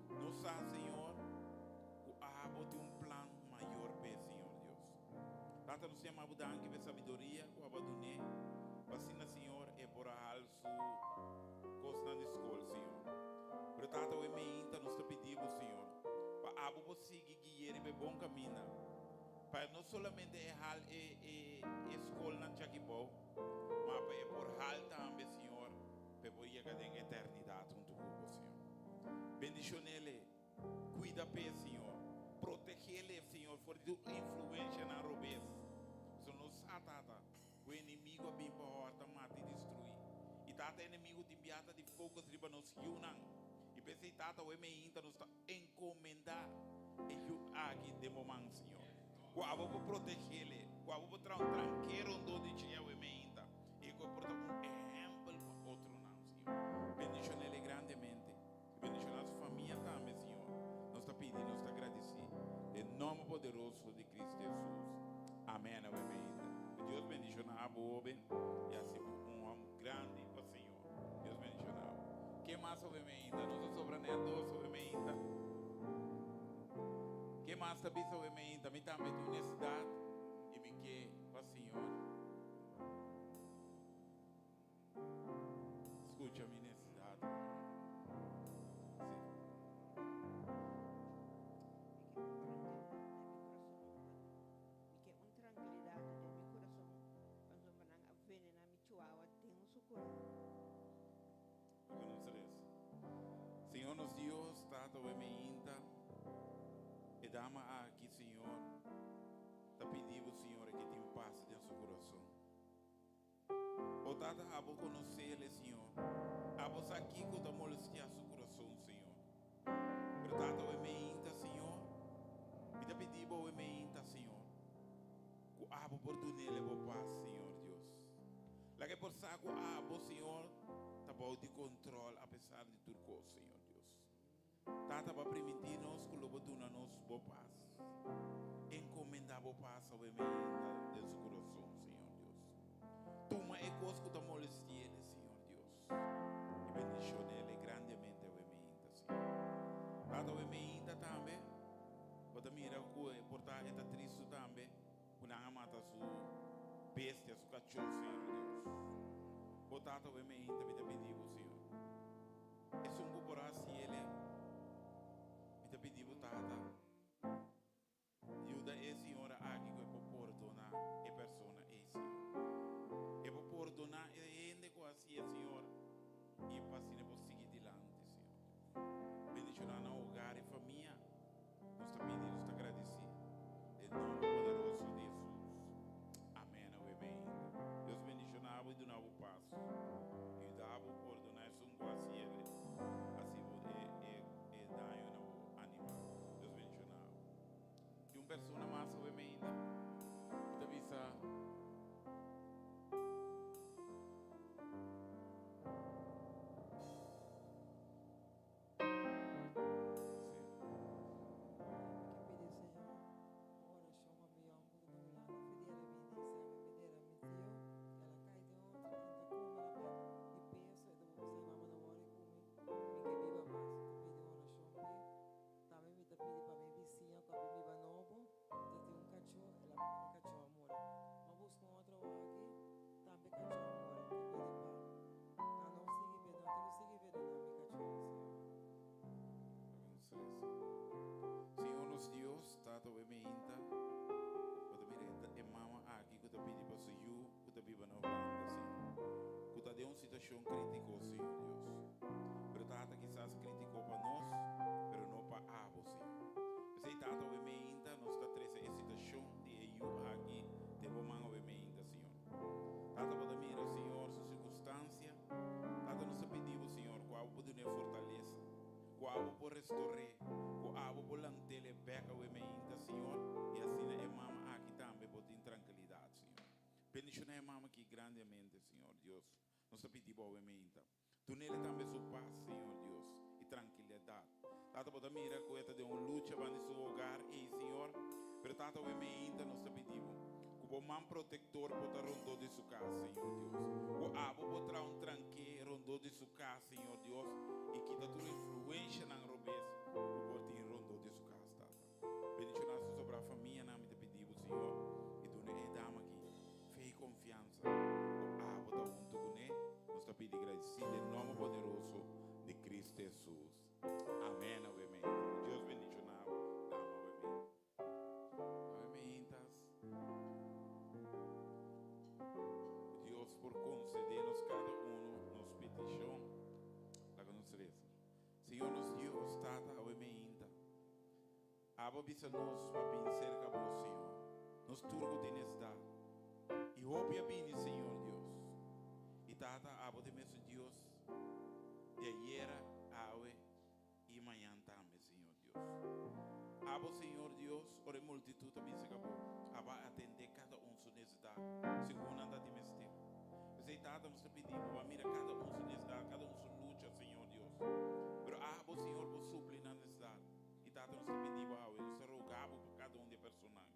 Deus. Não sabe, Senhor, que tem um plano maior para Senhor Deus. Tata, nos chama a mudança de sabedoria, o abandoné. Vacina, Senhor, é por a sua coisa na escola, Senhor. Pero Tata, o ementa, nos te pedimos, Senhor, para abo você guiar e bom caminho. Para não somente a escola na Chaquibó, mas para por hal também, Senhor, para poder chegar em eternidade junto com você, Senhor. Bendicione ele, cuida para Senhor. Protege ele, Senhor, por tua influência na robês. Se não sabe, Tata, o inimigo vem para a horta, mata e destruir. E Tata, inimigo de enviada de fogo, riba nos yunan. E pensei, Tata, o ementa nos encomendar e aqui de momento, Senhor. Qual vou proteger ele, qual vou tranqueiro onde tinha o ementa. E eu vou portar um exemplo para outro não, Senhor. Bendicione ele grandemente. Bendicione a sua família também, Senhor. Nós está pedindo, nós está agradecendo. Em nome poderoso de Cristo Jesus. Amém. Amém. Deus bendicione a boa e assim um grande para o Senhor. Deus bendicione. Que ¿Qué más sobre mí? No se sobreneando sobre mí. ¿Qué más sabes sobre mí? Me também tu necessidade e me que para Senhor. Escucha minha necessidade. Que un tranquilidad en mi corazón cuando me van a venir a mi chihuahua tengo su corazón. Senhor, nos Deus, Tata, o Emeinta, e dama aqui, Senhor, te pedimos, Senhor, que tenha paz dentro do seu coração. O Tata, abo conhecer-lhe, Senhor, abo aqui que te molestia seu coração, Senhor. Pero Tata, o Emeinta, Senhor, e te pedimos, o Emeinta, Senhor, que abo por tu nele, o paz, Senhor Deus. La que por saco abo, Senhor, tá de controle apesar de tudo coisa, Senhor Deus. Tata para permitir-nos que lobo tu nos boa paz. Encomendar boa paz ao emenda de seu coração, Senhor Deus. Toma é coisa que te molestia, Senhor Deus. E bendição ele grandemente ao emenda, Senhor. Tata ao emenda também. Pode mirar que portar esta triste também. Quando mata sua bestia, sua cachorro, Senhor Deus. O Tata o emenda me te pedimos, Senhor. É só um por assim ele. Me te pedimos, Tata. Ajuda a senhora aqui que eu posso perdonar a pessoa, Senhor. Eu posso perdonar e ainda com assim, Senhor. E passar por seguir adiante, Senhor. Bendicionar no hogar e família. Nós te pedimos, nós te agradecemos. Em nome poderoso de Jesus. Amém. Deus bendicionava e do novo passo. E dava por donar um quase ele. Assim é daño no animal. Deus bendicionava. E uma pessoa mais sobre mim ainda. E te avisa. Senhor nos Deus, Tata o emenda. Pode mirar e mama aqui que te pedi para you que te viva na Holanda, Senhor. Que te dê uma situação crítica, Senhor Deus. Pero Tata quizás criticou para nós, pero não para abo, Senhor. Mas aí Tata o emenda, nós está três a situação de you aqui, te vou mandar o emenda, Senhor. Tata pode mirar, Senhor, sua circunstância. Tata nos pedimos, Senhor, qual pode nos fortalecer, qual pode restaurar. Abo por lantele beca o emenda, Senhor, e assim é mama aqui também por ter tranquilidade, Senhor. Bendicionar a mama aqui grandemente, Senhor Deus. Nós te pedimos o emenda. Tu nele também sua paz, Senhor Deus, e tranquilidade. Tata pode mirar que esta de uma luta para seu hogar, e Senhor, pero Tata o emenda nós te pedimos. Que o man protetor pode rondar de sua casa, Senhor Deus. O abo pode trazer um tranque rondar de sua casa, Senhor Deus, e quita tua influência na robês. Bendicionar sobre a família, nome te pedimos, Senhor, e tu ne dama aqui, fé e confiança, o abo da junto com ele, nós te pedimos agradecido em nome poderoso de Cristo Jesus. Amém, amém. Deus bendicionar, dama, amém. Deus por conceder-nos cada nos petição, la conocemos. Senhor, nos Deus, Tata, amém. Aba bisa nos para vencer a vos, Senhor. Nos turco tienes dar. E obvia bem, Senhor Deus. E Tata, aba de mesmo Deus. De ayer, hoje e amanhã também, Senhor Deus. Aba, Senhor Deus, ora multitud também se acabou. Aba atender cada sua necessidade. Segundo anda de mesmo tempo. Mas Tata, nos pedimos, para mirar cada sua necessidade, cada sua luta, Senhor Deus. Pero aba, Senhor, por suplir na necessidade. Tata nos pedimos a ele, nos rogamos por cada de personagem.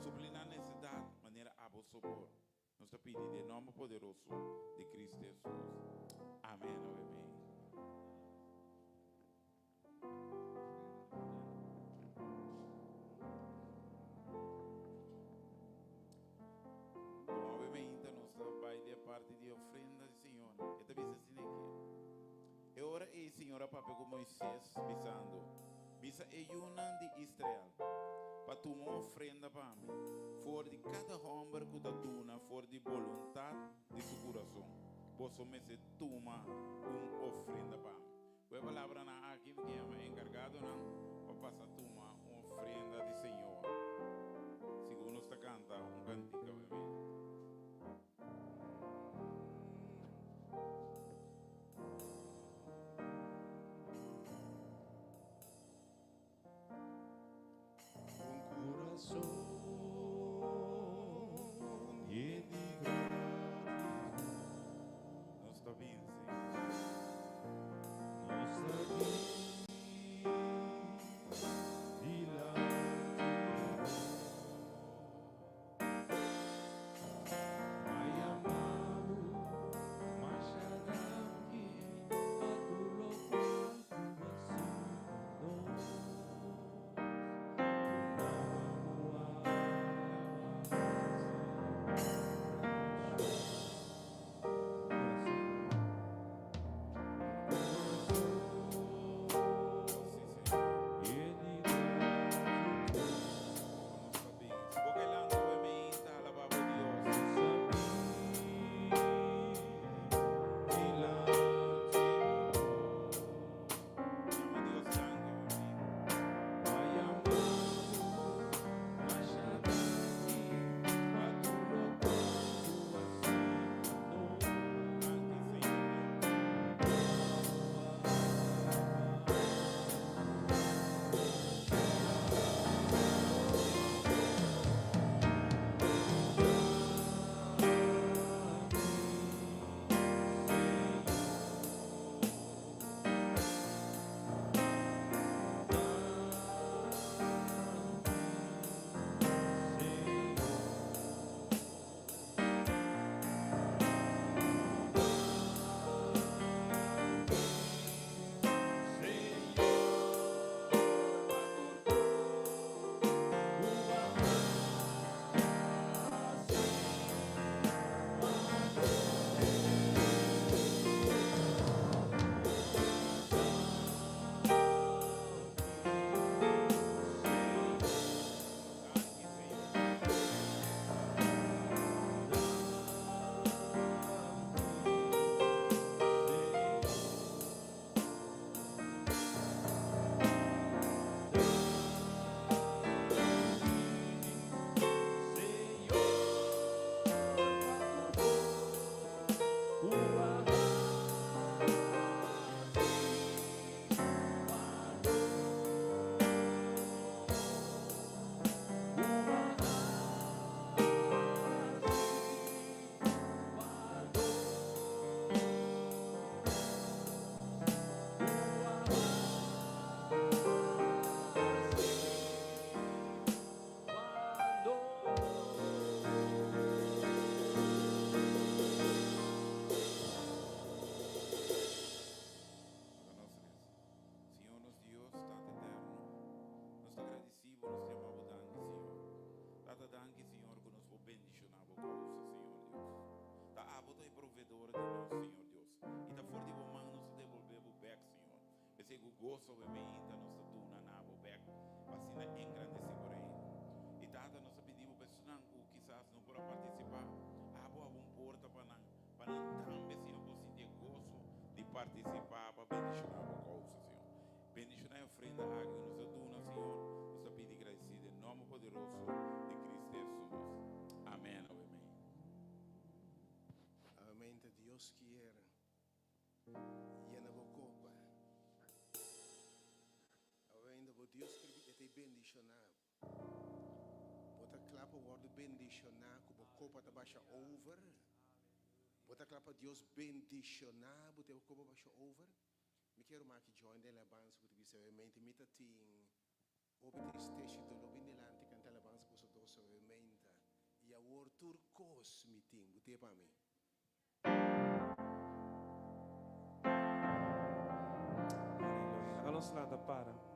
Suplir a necessidade, maneira a sabor. Nos pedimos em nome poderoso de Cristo Jesus. Amém, amém. Senhor, papai com Moisés, bisando. Bisa eyunan de Israel. Para tomar uma ofrenda para mim. For de cada homem que da duna, for de vontade de seu coração. Posso me se toma uma ofrenda para mim. A palavra na aqui que é encargado não para passar toma uma ofrenda de Senhor. Segundo está canta cantico bebê. Não está bem, gozo bebida nossa duna na bobek vacina engrandece por aí e tata nós pedimos pessoas que quizás não podem participar abo porta para também senhor você ter gozo de participar para bendicionar a causa senhor bendicionar a ofrenda a nossa duna senhor nós pedimos agradecido em nome poderoso de Cristo Jesus amém amém amém que Deus quer llena a copa ainda vou Deus que te bendicionar bota clapa o word bendicionar como copa tá baixa over bota clapa Deus bendicionar bota o copa baixa over me quero mais que join the alabança que você realmente me tem obter stage do lobby delante canta alabança com os dois realmente e a word turcos me tem bota para mim Halos nada para.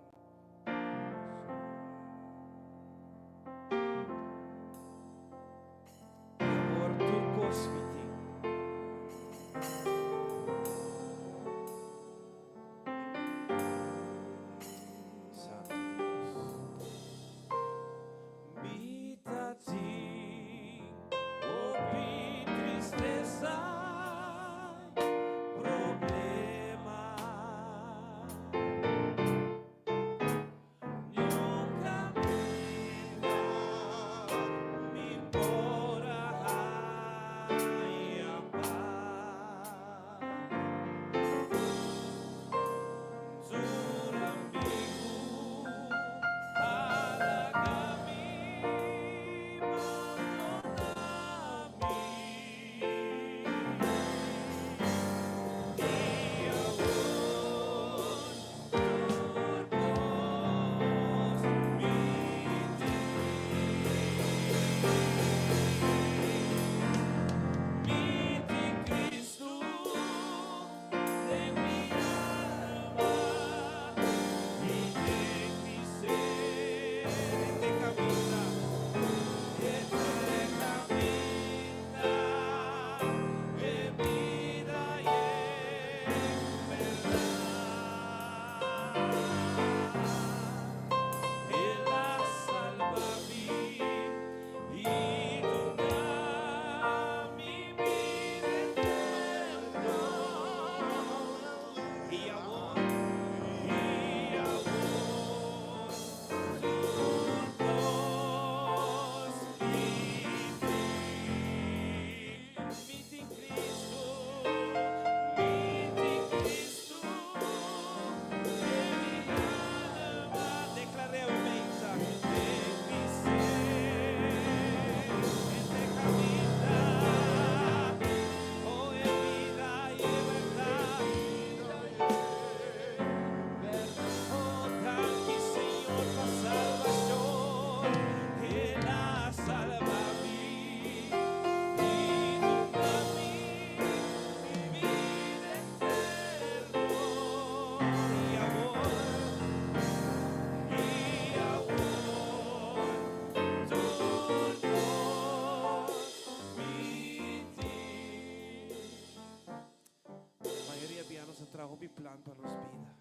plan para nos vida.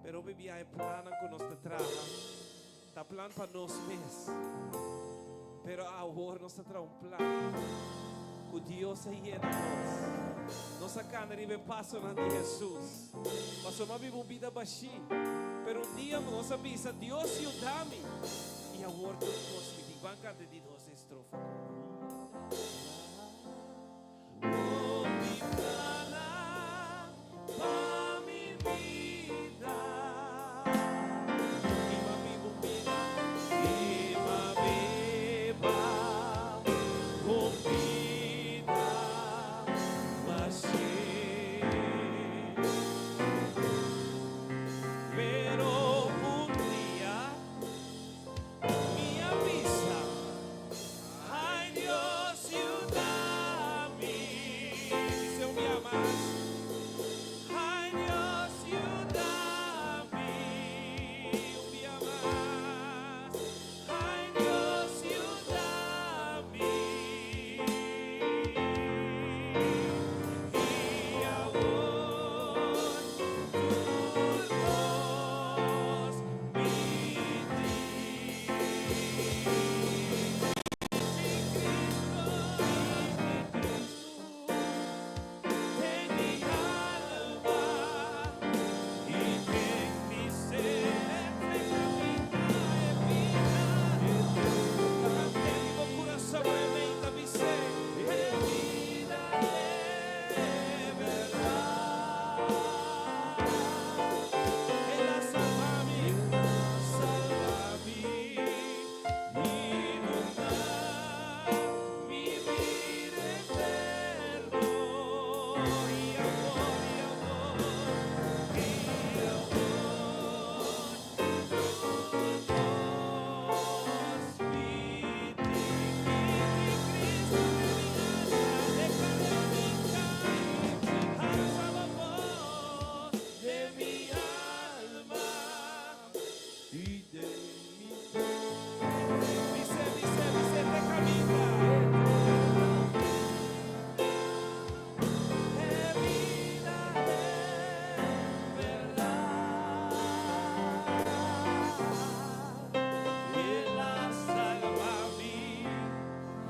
Pero baby, hay plan que nos te traga. Está plan para nos mes. Pero ahora nos trae un plan. Que Dios se llena nos. Nos saca arriba paso de Jesús. Pasó más vivo vida baixi. Pero un día nos avisa Dios ayúdame. Y ahora nos me van a cantar de dos estrofas. Oh, mi plana, pa' mi vida. Y ma vivo vida, y ma viva con vida vacía. Pero un día me avisa, ay Dios, ayúdame. Dice un día más, ay Dios, ayúdame. Un día más, ay Dios, ayúdame. Y ahora de mi alma y de mi dice, te camina de vida de verdad. Él la salva a mí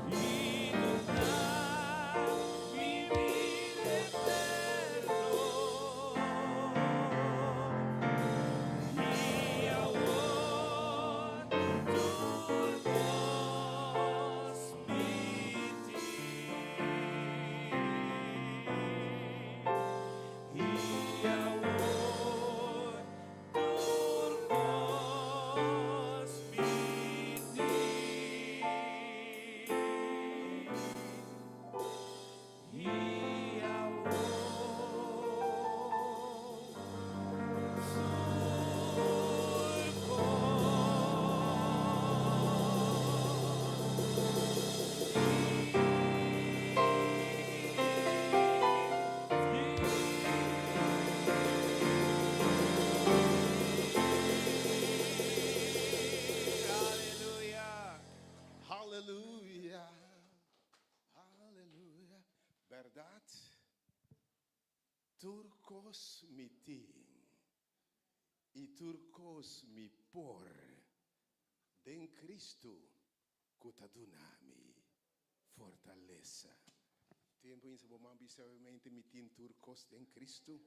y nos da vivir eterno. Y ahora tu voz me y ahora tu voz y ahora Aleluya. Aleluya. Aleluya. ¿Verdad? Turcos mi tin y turcos mi por den Cristo kutadunami fortaleza. Tempo in sabo mambi severamente mi tin turcos den Cristo.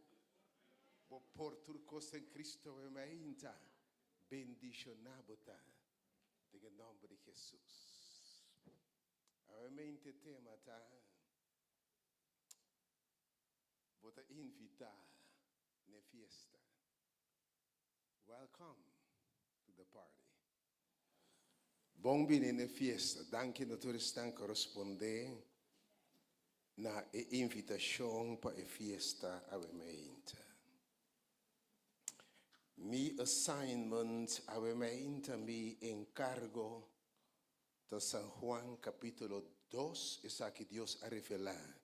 Bo por turcos en Cristo veramente bendicionabota en el nombre de Jesús. Veramente tema ta vota invitar na fiesta. Welcome to the party. Bom bine na fiesta. Danke na tu restan corresponde na invitação para a fiesta avamente. Mi assignment avamente mi encargo de San Juan capítulo 2 es que Dios ha revelado.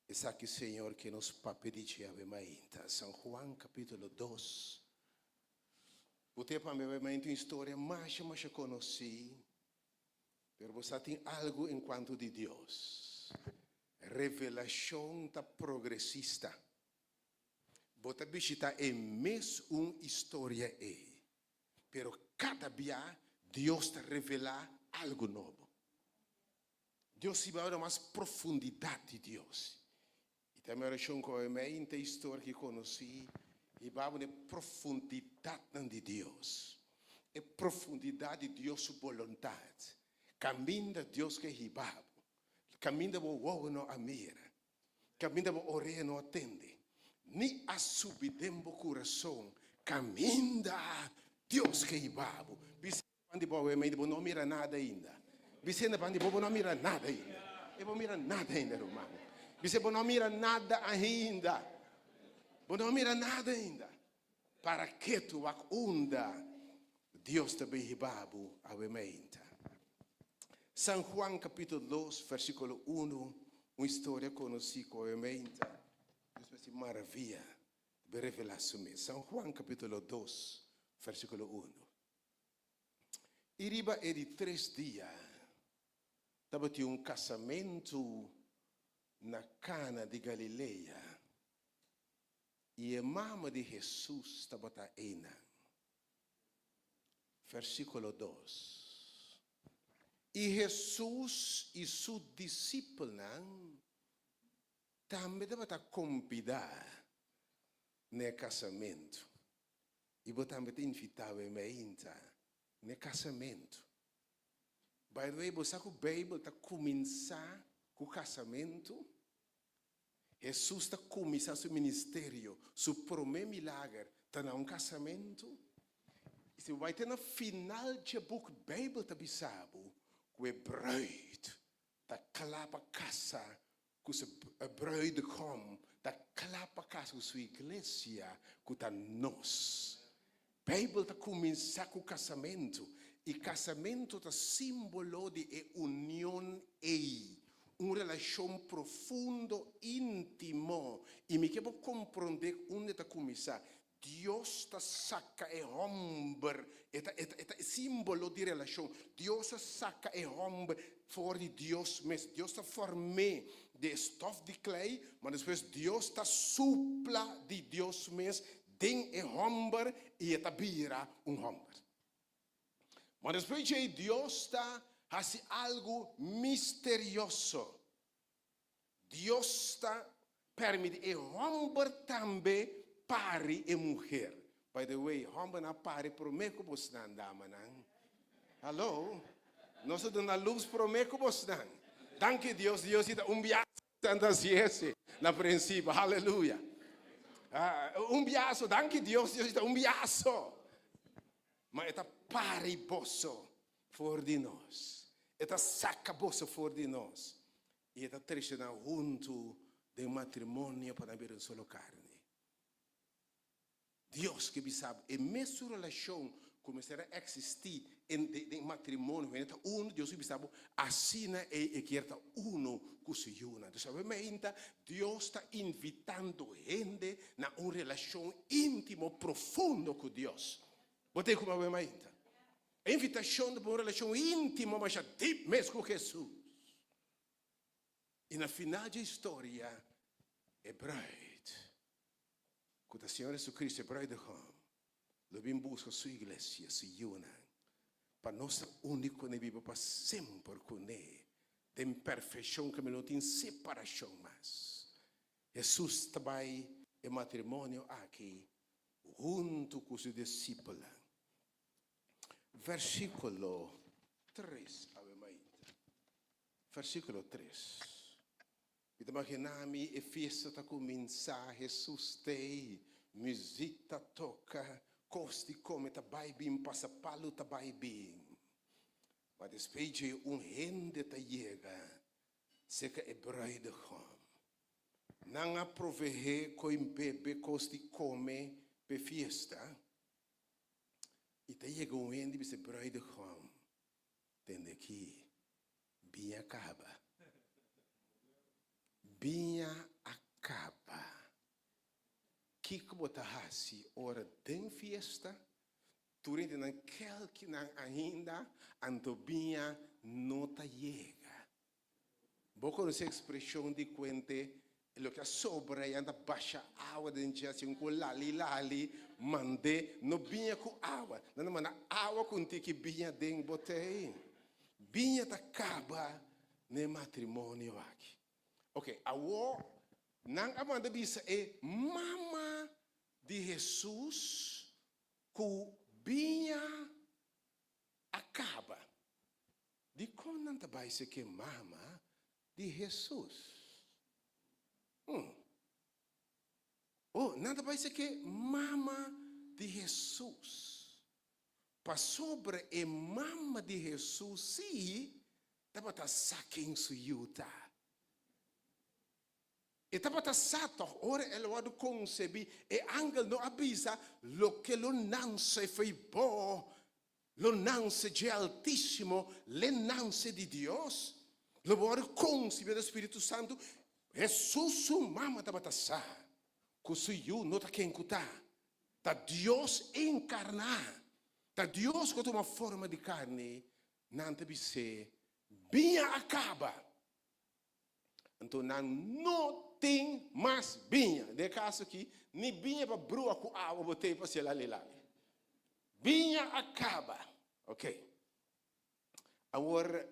Es aquí, Señor, que nos papediche avamente. San Juan capítulo 2. Você para mim avamente uma história mais conheci, pero você tem algo em quanto de Deus. Revelação ta progressista. Bota visita é mesmo uma história pero cada dia Deus te revela algo novo. Deus se vai dar mais profundidade de Deus. E também oração com a minha história que conheci, e vai dar profundidade de Deus. É profundidade de Deus sua vontade. Caminho de Deus que é ribabo. Caminho de o não amira. Caminho de o ore não atende. Ni a subidembo coração. Caminho de Deus que é ribabo. Vicente não mira nada ainda. Vicente não mira nada ainda. Eu não mira nada ainda, irmão. Vicente não mira nada ainda. Não mira nada ainda. Para que tu onda Deus te ribabo a mente. San Juan capítulo 2, versículo 1, uma história conhecida com a mente. Deus me maravilha de revelação. San Juan capítulo 2, versículo 1. E riba é de 3 dias. Estava tinha um casamento na Cana de Galileia. E a mama de Jesus estava aí. Versículo 2. E Jesus e seus discípulos também devem convidar no casamento. E também invitar no casamento. By the way, você sabe que a Bíblia está começando com o casamento? Jesus está começando seu ministério, seu primeiro milagre está no casamento. E se vai ter no final do book Bíblia está bisabo, que a bruid está clapa casa, que a bruid come, está clapa casa com sua igreja, que está nós. Bíblia está começando com o casamento. E casamento é símbolo de união uma relação profunda, íntima. E me quero compreender onde está começando. Deus está saca e homem, é símbolo de relação. Deus saca e homem fora de Deus mesmo. Deus está formado de estof de clay, mas depois Deus está supla de Deus mesmo, den e homem e está vira homem. Mas depois de Deus está fazendo algo misterioso. Deus está permitindo e homem também pare e mulher. By the way, homem não pare por mim que você não anda, manan. Alô? Nós estamos na luz por mim que você não. Danke Deus, Deus está biaço esse na princípio. Aleluia. Biaço, danke Deus, Deus está biaço. Mas está pare bosso for de nós. Está saca bosso for de nós. E está triste junto de matrimônio para ver um solo carne. Deus que sabe, e mesmo relação começará a existir em matrimônio, Deus que sabe, assina e quer uno com se una. Então, Deus está invitando gente na uma relação íntima, profunda com Deus. Botei como a ainda. A invitação de uma relação íntima, mas deep mesmo com Jesus. E na final da história, é bride. Quando o Senhor Jesus Cristo é bride, ele vem buscar sua igreja, se una. Para nós, único na Bíblia, para sempre com ele. Tem perfeição que não tem separação mais. Jesus trabalha em matrimônio aqui, junto com os discípulos. Versículo 3. Versículo 3. E imaginami e festa está começar, Jesus tem, música toca, costi come tá bem, passa palo tá bem. Mas depois de rende tá chega, seca é bride com. Não aproveitar com bebê costi come pe festa. E tá chega rende be se bride com. Tende aqui, bem acaba. Binha acaba. Que bota hasi ora tem festa, durante naquele que não ainda anto binha não tá chega. Boca essa expressão de quente lo que sobra e anda baixa água dentro assim com lali mande no binha com água não mana água com ti que binha dentro botei binha tá acaba no matrimônio aqui ok agora não amanda bisa é mama de Jesus com binha acaba de como não tá vai ser que mama de Jesus Oh, nada vai ser que mama de Jesus. Para sobre a mama de Jesus, sim, dá para saquem su yuta. E dá para sato, ora ele vai conceber, e angel não avisa, lo que lo nance foi bom, lo nance de altíssimo, le nance de Deus, lo vai conceber do Espírito Santo, Jesus su mama da batasa, kusuyu nota quem kuta, da Deus encarnar, da Deus com uma forma de carne, não deve ser bem acaba. Então não tem mais bem, de caso aqui, nem bem para brua com água botei para ser lá. Bem acaba, ok? Agora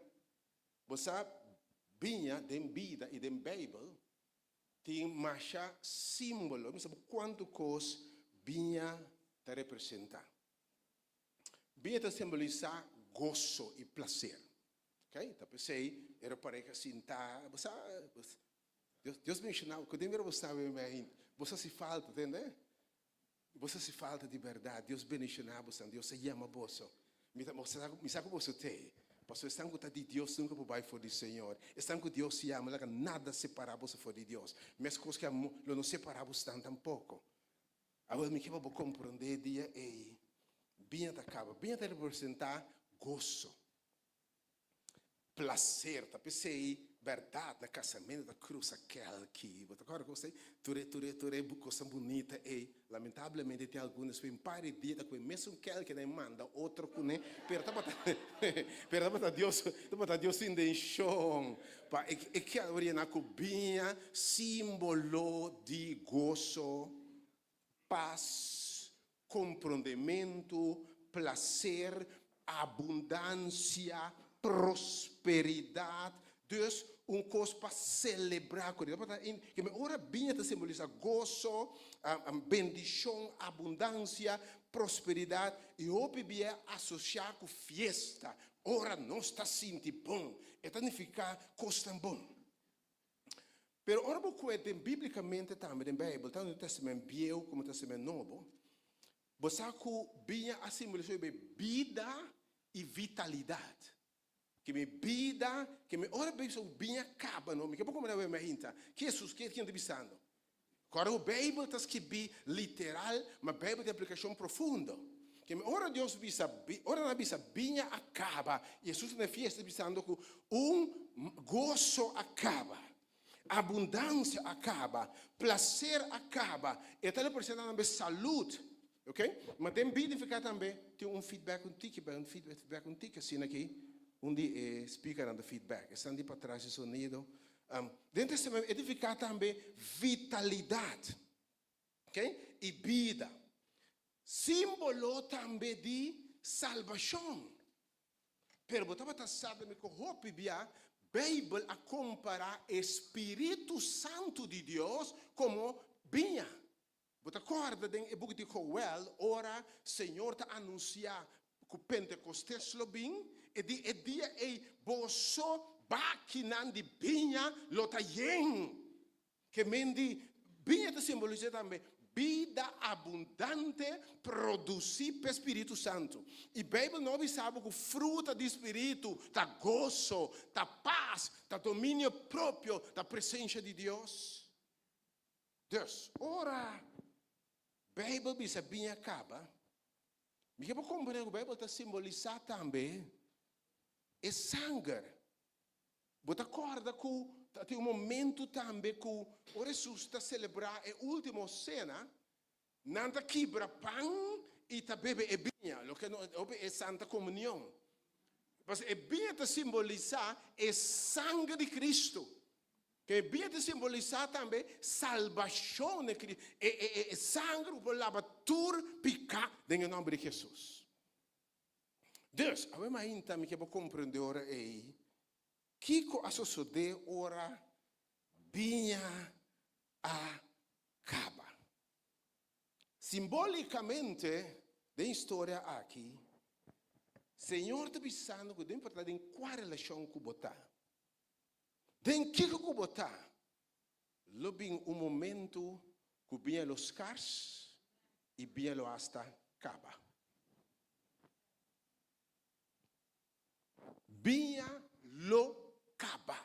você binha den vida e den Bible tem mais símbolo, não sabe quanto coisa binha te representa. Binha te simboliza gozo e prazer, ok? Então pensei era para que assim tá, Deus me ensinou que dentro você sabe você se falta, entende? Você se falta de verdade, Deus bendicionar você, Deus se ama você. Me sabe você tem. Pastor, estão com de Deus nunca vai for do Senhor. Estão com Deus se ama, nada separamos for de Deus. Mas coisas que não separamos tampouco. Agora me quero compreender dia e bem da acaba, bem da representar gozo, prazer, tá pensei verdade, na casamento da cruz aquela que, você agora gostei, tu coisa bonita e lamentavelmente tem alguns que impare dia com mesmo aquele que nem manda outro com né, pero tá Deus in den chão, pa e que agora na cubinha símbolo de gozo, paz, compreendimento, prazer, abundância, prosperidade. Dus coisa para celebrar com Deus. Que ora bem te simboliza gozo, bendição, abundância, prosperidade. E hoje bem associar com festa. Ora não está sentindo bom. E significa coisa tão bom. Pero ora porque biblicamente também na Bíblia, tanto no Testamento Velho como no Testamento Novo, você bem a simboliza vida e vitalidade. Que me vida, que me ora bem so bem acaba não, me que como não me hinta. Que Jesus que está pensando. Agora o Bíblia está escrito literal, mas a Bíblia tem aplicação profunda. Que me ora Deus visa, ora na visa bem acaba. Jesus na festa pensando que gozo acaba, abundância acaba, prazer acaba, e está representando também saúde. Ok? Mas tem vida ficar também, tem feedback contigo, feedback contigo assim aqui. Onde speaker and the feedback, estão de para trás do sonido. Dentro desse momento, edificar também vitalidade, ok? E vida. Símbolo também de salvação. Pero você está sabendo que o Bíblia a comparar Espírito Santo de Deus como vinha. Você acorda em book de Joel, ora, Senhor te anunciar que Pentecostes lo bem. E dia boso bakinan di binha lota yen que mendi binha te simboliza também vida abundante produzir para Espírito Santo. E a Bíblia não sabe que fruta do Espírito tá gozo, tá paz, tá domínio próprio da presença de Deus. Deus, ora, a Bíblia diz bem acaba. Me quero compreender que a Bíblia está simbolizando também é sangue. Você acorda que tem momento também que o Jesus está celebrando a última cena, não está quebra pão e está bebe e vinha, o que é Santa Comunhão. Mas a vinha está simbolizar o sangue de Cristo. Que bia de simbolizar também salvação de Cristo. E sangue por lavatura picar em nome de Jesus. Deus, a minha mãe também que vou compreender ora aí. Kiko a suceder ora binha acaba. Simbolicamente, da história aqui, Senhor está pensando que dentro de qual relação que botar. Den que botar. Lo bin momento que binha los cars e binha lo hasta acaba. Binha lo acaba.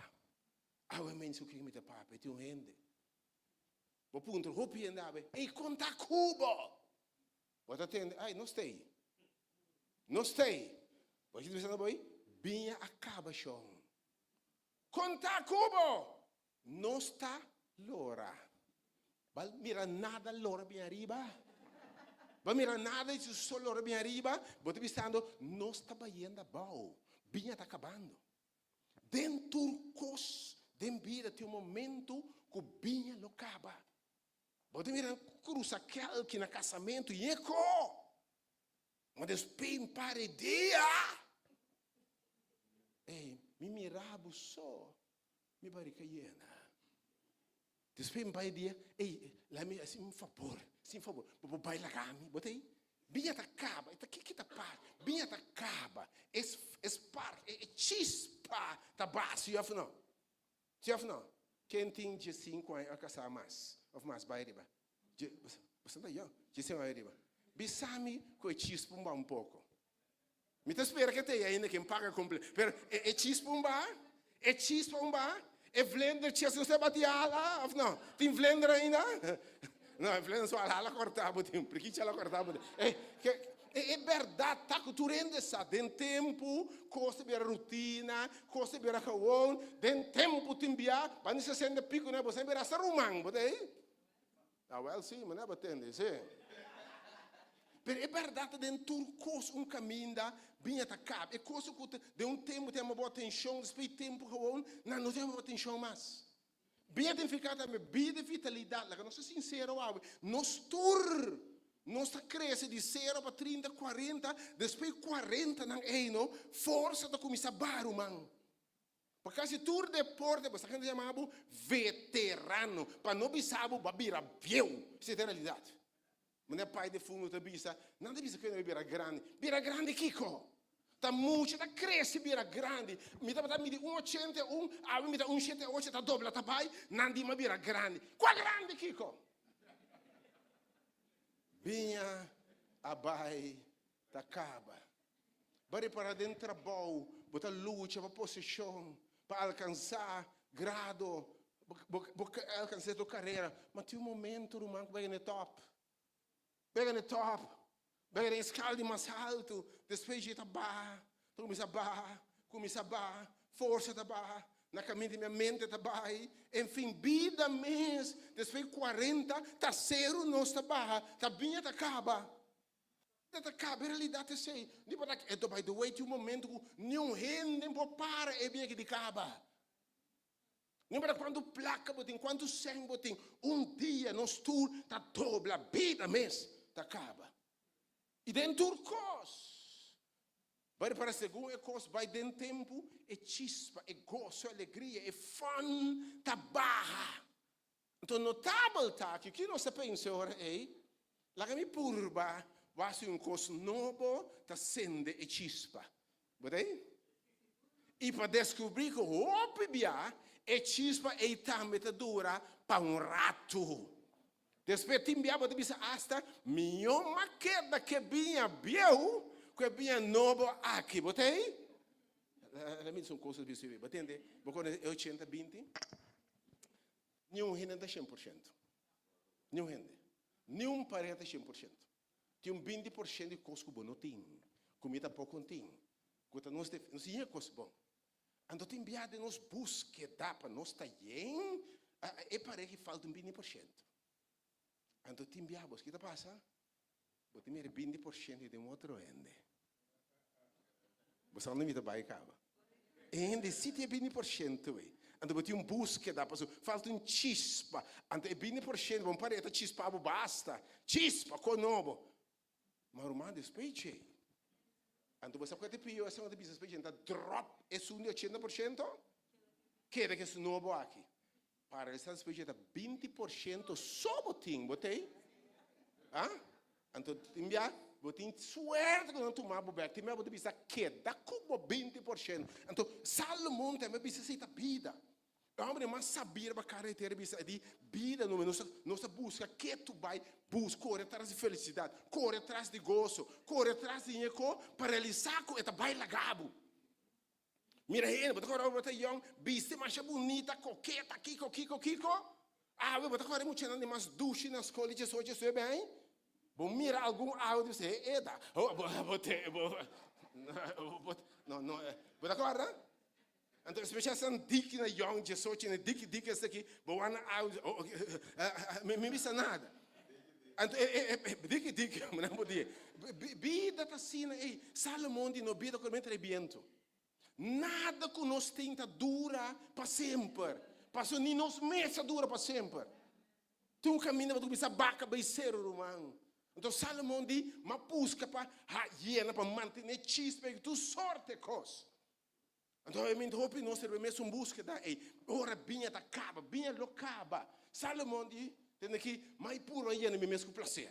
Awe mensen que me te pape, tu hende. Bo punto, hopi andava. Ei, conta cubo. Wat atende? Ai, não stay. Não stay. Wat je pensando boy? Binha acaba chão. Conta cubo. Não está lora. Val mira nada lora bem arriba. Val mira nada isso só lora bem arriba. Bote pensando, não está baiando bom. Binha está acabando. Dentro cos, den vida tem momento que binha lo acaba. Bote mira cruza aquele que na casamento e eco. Mas despem para dia. Ei, me mirava só, me barriga llena. Despem para dia, ei, lá me assim um favor, vou bailar cami, botei. Binha ta acaba, eta que ta par, binha ta acaba, par, chispa ta baixo, e afinal, quem tem de 5 anos a casar mais, of mais bairiba, você não eu, de 5 anos bairiba, bisami com chispa um pouco. Me te espera que tenha ainda quem paga completo, pero chispa é blender, tinha se você batia lá, afinal, tem blender ainda? Não, é blender só lá cortava, tem porque ela cortava. É verdade, tá que tu rende essa, tem tempo, costa bem rotina, costa bem caon, tem tempo timbia, para não se sente pico, né? Você bem essa rumang, bota aí? Ah, well, sim, mas não batendo, sim. Mas é verdade, dentro do curso, caminho da bem atacado. É coisa que de tempo tem uma boa atenção, depois tempo que não tem uma atenção mais. Bem identificado também, bem de vitalidade, lá que nós somos sinceros, nós cresce de 0 para 30, 40, depois 40 não é, não, força de começar a barulho, man. Porque se tu deporte, você tem que chamar veterano, para não pensar, para virar viu, isso é a realidade. Mas é pai de fundo da bisa, não da bisa que não vira grande Kiko. Tá muito, tá cresce vira grande. Me dá para me de 1,81, a me dá 1,78, tá dobra, tá pai, não de uma vira grande. Qual grande Kiko? Binha abai tá acaba. Bari para dentro trabalho, botar luta para posição, para alcançar grado, alcançar tua carreira, mas tem momento do manco vai no top. Pega no top, pega na escala de mais alto, depois de barra, começa a barra, força da barra, na caminho de minha mente da barra, enfim, vida mês, depois 40, tá 0, não está barra, tá bem, tá acaba. Tá acaba, a realidade é assim. Então, by the way, tem momento que não rende, não para, é bem que acaba. Não para quando placa, quando sangue, dia, nós tudo, tá dobra, a vida mês. Acaba. E dentro do cos. Vai para a segunda coisa, vai dentro tempo, é chispa, é gozo, é alegria, é fun, tá barra. Então, notável tá que o que nós pensamos agora é, lá que me purba, vai ser coisa novo, tá sendo é chispa. Botei? E para descobrir que o bebia é chispa e também tá dura para rato. Depois timbiaba de bisa hasta minha queda que vinha bieu, que vinha novo aqui, botei? Lá me são coisas visíveis, entende? Porque é 80-20, nenhum rende 100%, nenhum rende, nenhum parede 100%, tem 20% de coisa que bom não tem, comida pouco tem, quando nós tinha coisa bom, então timbiada nós busca para nós estar bem, é parece que falta 20%. Então, timbiabos, o que passa? Você me 20% de um outro ende. Você não me dá acaba. Ende, se tem 20%, Então, botar búsqueda, falta chispa. Então, é 20%, vamos parar de chispar, basta. Chispa, com novo. Mas, irmão, despeite. Então, você pode pedir a segunda business page, então, drop, é 80%? Queda que é novo aqui. Para essa despesa, 20% só botim, botei? Então, enviar, botim suerte que não tomar bobé, tem mais botar queda como 20%. Então, Salomão também precisa ser vida. Homem, mas sabia para carreira de vida no nossa busca que tu vai buscar, corre atrás de felicidade, corre atrás de gozo, corre atrás de dinheiro para realizar com esta baila gabo. Mira aí, bota agora bota young, viste mais bonita, coqueta, kiko. Eu bota agora muito cheinando mais duche nas colleges hoje isso é bem. Bom, mira algum áudio você eda. Não, bota agora. Então, especialmente essa dica na young, de sorte na dica essa aqui, boa na áudio, me missa nada. Então, dica, mas não podia. Vida tá assim, Salomão de no vida com mente viento. Nada que nós tenta dura para sempre. Passou nem nos meses dura para sempre. Tu caminha para tu bisa baca beiceiro, irmão. Então Salomão diz, mas busca para manter chispa que tu sorte coisa. Então eu me roupa nós temos uma búsqueda. Ora binha da caba, binha locaba. Salomão diz, tem aqui mais puro aí no mesmo prazer.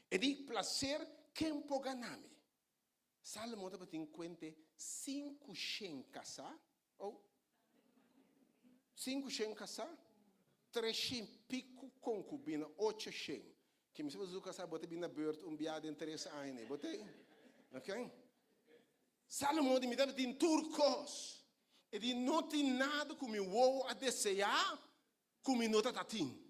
E diz prazer quem pode ganhar. Salomão estava em conta 500 casas, ou 500 casas, 300 pico concubina, 800. Que me sabe casar, botei bem na beurt, biado em 3 anos, botei, ok? Salomão me dava em turcos, e de não tem nada que me vou a desejar, que me nota tatim.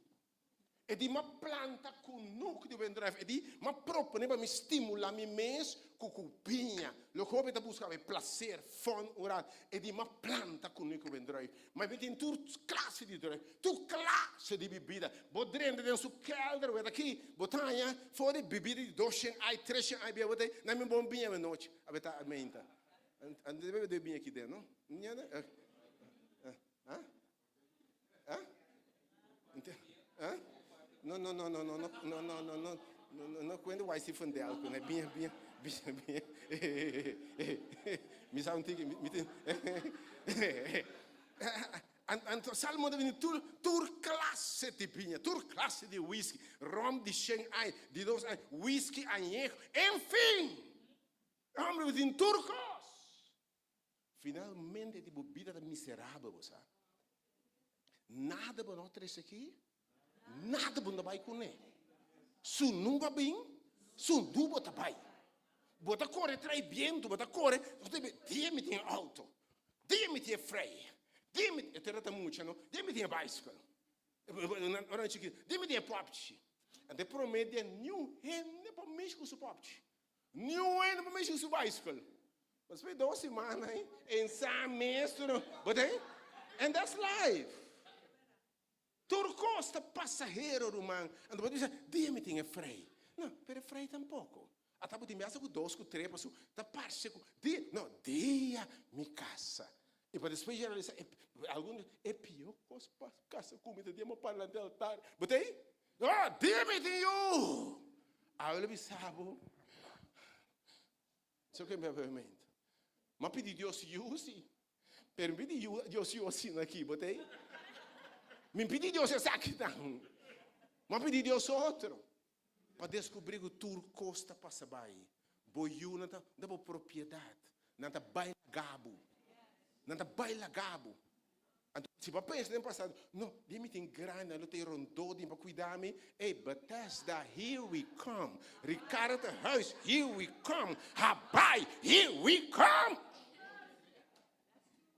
E de uma planta com nunca de vendrá, e de uma propõe para me estimular me mês com cupinha. Lo que eu vou buscar é prazer, fome, orar. E de uma planta com nunca vendrá. Mas vem em tua classe de droga, tua classe de bebida. Bodrendo dentro do kelder, vai daqui, botanha, fora bebida de 200, 300, ai, botei, na minha bombinha à noite. A beta a menta. Ande bebe de bem aqui dentro, não? Não, quando vai se fundir algo, né? Bem. Me sabe Então, Salomão deve tur classe de pinha, tur classe de whisky, rom de 100 anos, de 2 anos, whisky añejo, enfim, homem de turcos. Finalmente, de bebida miserável, você. Nada para nós três aqui. Nada bom vai com ele. Se não vai bem, se não vai bem. Bota correr trai vento, bota correr. Dime tem auto, dime tem freio, dime tem terra muito, não? Dime tem bicycle. Ora chique, dime tem popchi. Até promete new hand para mexer com o popchi, new hand para mexer com o bicycle. Mas foi 2 semanas, em São Mestre, botei, and that's life. Turcosta passageiro, irmão. Então, você diz, dime tem freio. Não, pero freio tampouco. Até você me acha com 2, com 3, tá parceiro. Não, dia me casa. E para depois generalizar, alguns é pior coisa para casa, comida de uma panela de altar. Botei? Dime tem eu. Aí ele sabe. Isso que é meu movimento. Mas pedi Deus use. Pero pedi Deus use aqui, botei? Me pedi Deus essa aqui não. Mas pedi Deus outro. Para descobrir que o turcosta passa bem. Boiuna da propriedade. Nada baila gabo. Nada baila gabo. Então, se você pensa no passado, não, dime tem grana, não tem rondô, para cuidar-me. Ei, Bethesda, here we come. Ricardo House, here we come. Rabai, here we come.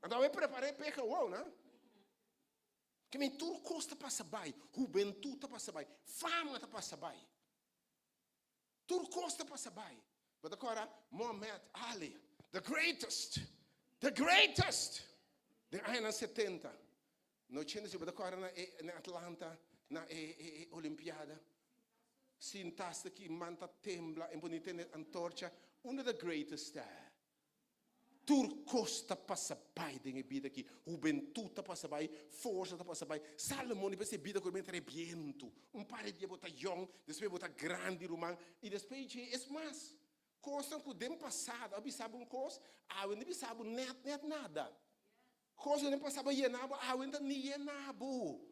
Então, eu preparei para o né? Que me turcosta passa bem, juventude passa bem, fama passa bem. Turcosta passa bem. Mas agora, Muhammad Ali, the greatest. De anos 70. Nós tínhamos agora na Atlanta, na Olimpiada. Sintaste que manta tembla, em bonita antorcha, uma the greatest there. Turcos tá passa pai de vida aqui, juventude tá passa pai, força tá passa pai. Salomão depois se vida com o viento, par de botar young, depois botar grande romano e depois é mais. Coisa que dem passado, abisava coisa, não abisava net nada. Coisa nem passava yenabo, ainda nem yenabo.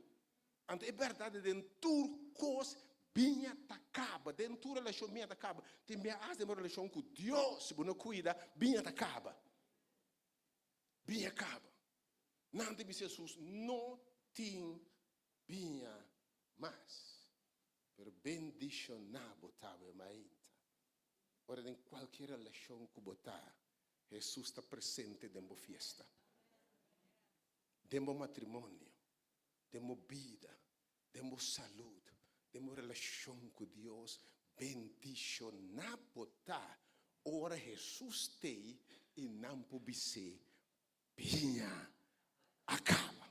Então é verdade de turcos binha acaba, dentro da relação binha acaba. Tem minha asa de relação com Deus, se você não cuida, binha acaba. Binha acaba. Não tem Jesus, não tem binha mais. Pero bendicionar botava mais. Ora, em qualquer relação que botar, Jesus está presente dentro da festa. Dentro do matrimônio, dentro da vida, dentro da saúde, dentro da relação com Deus, bendicionar botar. Ora, Jesus tem e não pode ser. Binha acaba.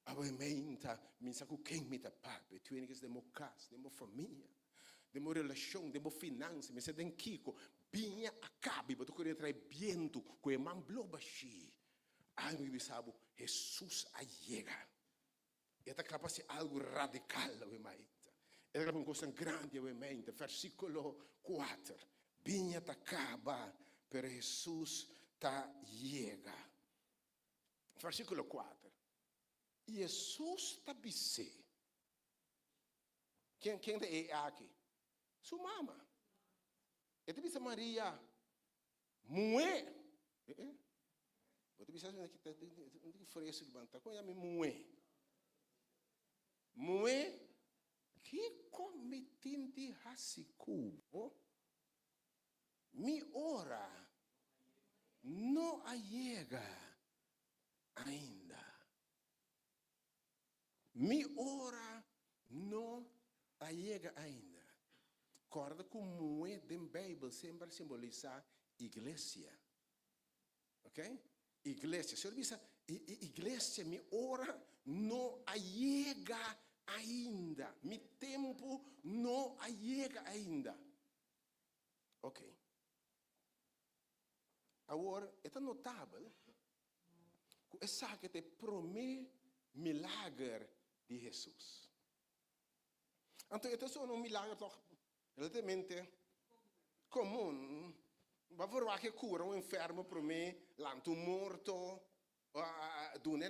Abementa, minha com quem me tá papo, tu é demo casa, demo família, demo relação, demo finança, me se den kiko, binha acaba, boto querer trazer viento, com o man blobashi. Ai, me sabe, Jesus a chega. E tá capaz de algo radical, abementa. É uma coisa grande, abementa. Versículo 4. Binha acaba, pero Jesus tá chega. Versículo 4. Jesus está bise. Quem é aqui? Sua mama. E te bise Maria. Mue. Você bise que fresco que banta. Como é mue? Mue que cometente hasicubo. Mi ora não chega ainda. Mi ora não chega ainda. Recorda como é da Bíblia sempre simboliza igreja. Ok? Igreja. Se eu disse igreja, mi ora não chega ainda. Mi tempo não chega ainda. Ok. Agora, é notável. Essa que te promete milagre de Jesus. Então, esse é um milagre relativamente comum. Mas por que cura um enfermo promete lanto morto, dune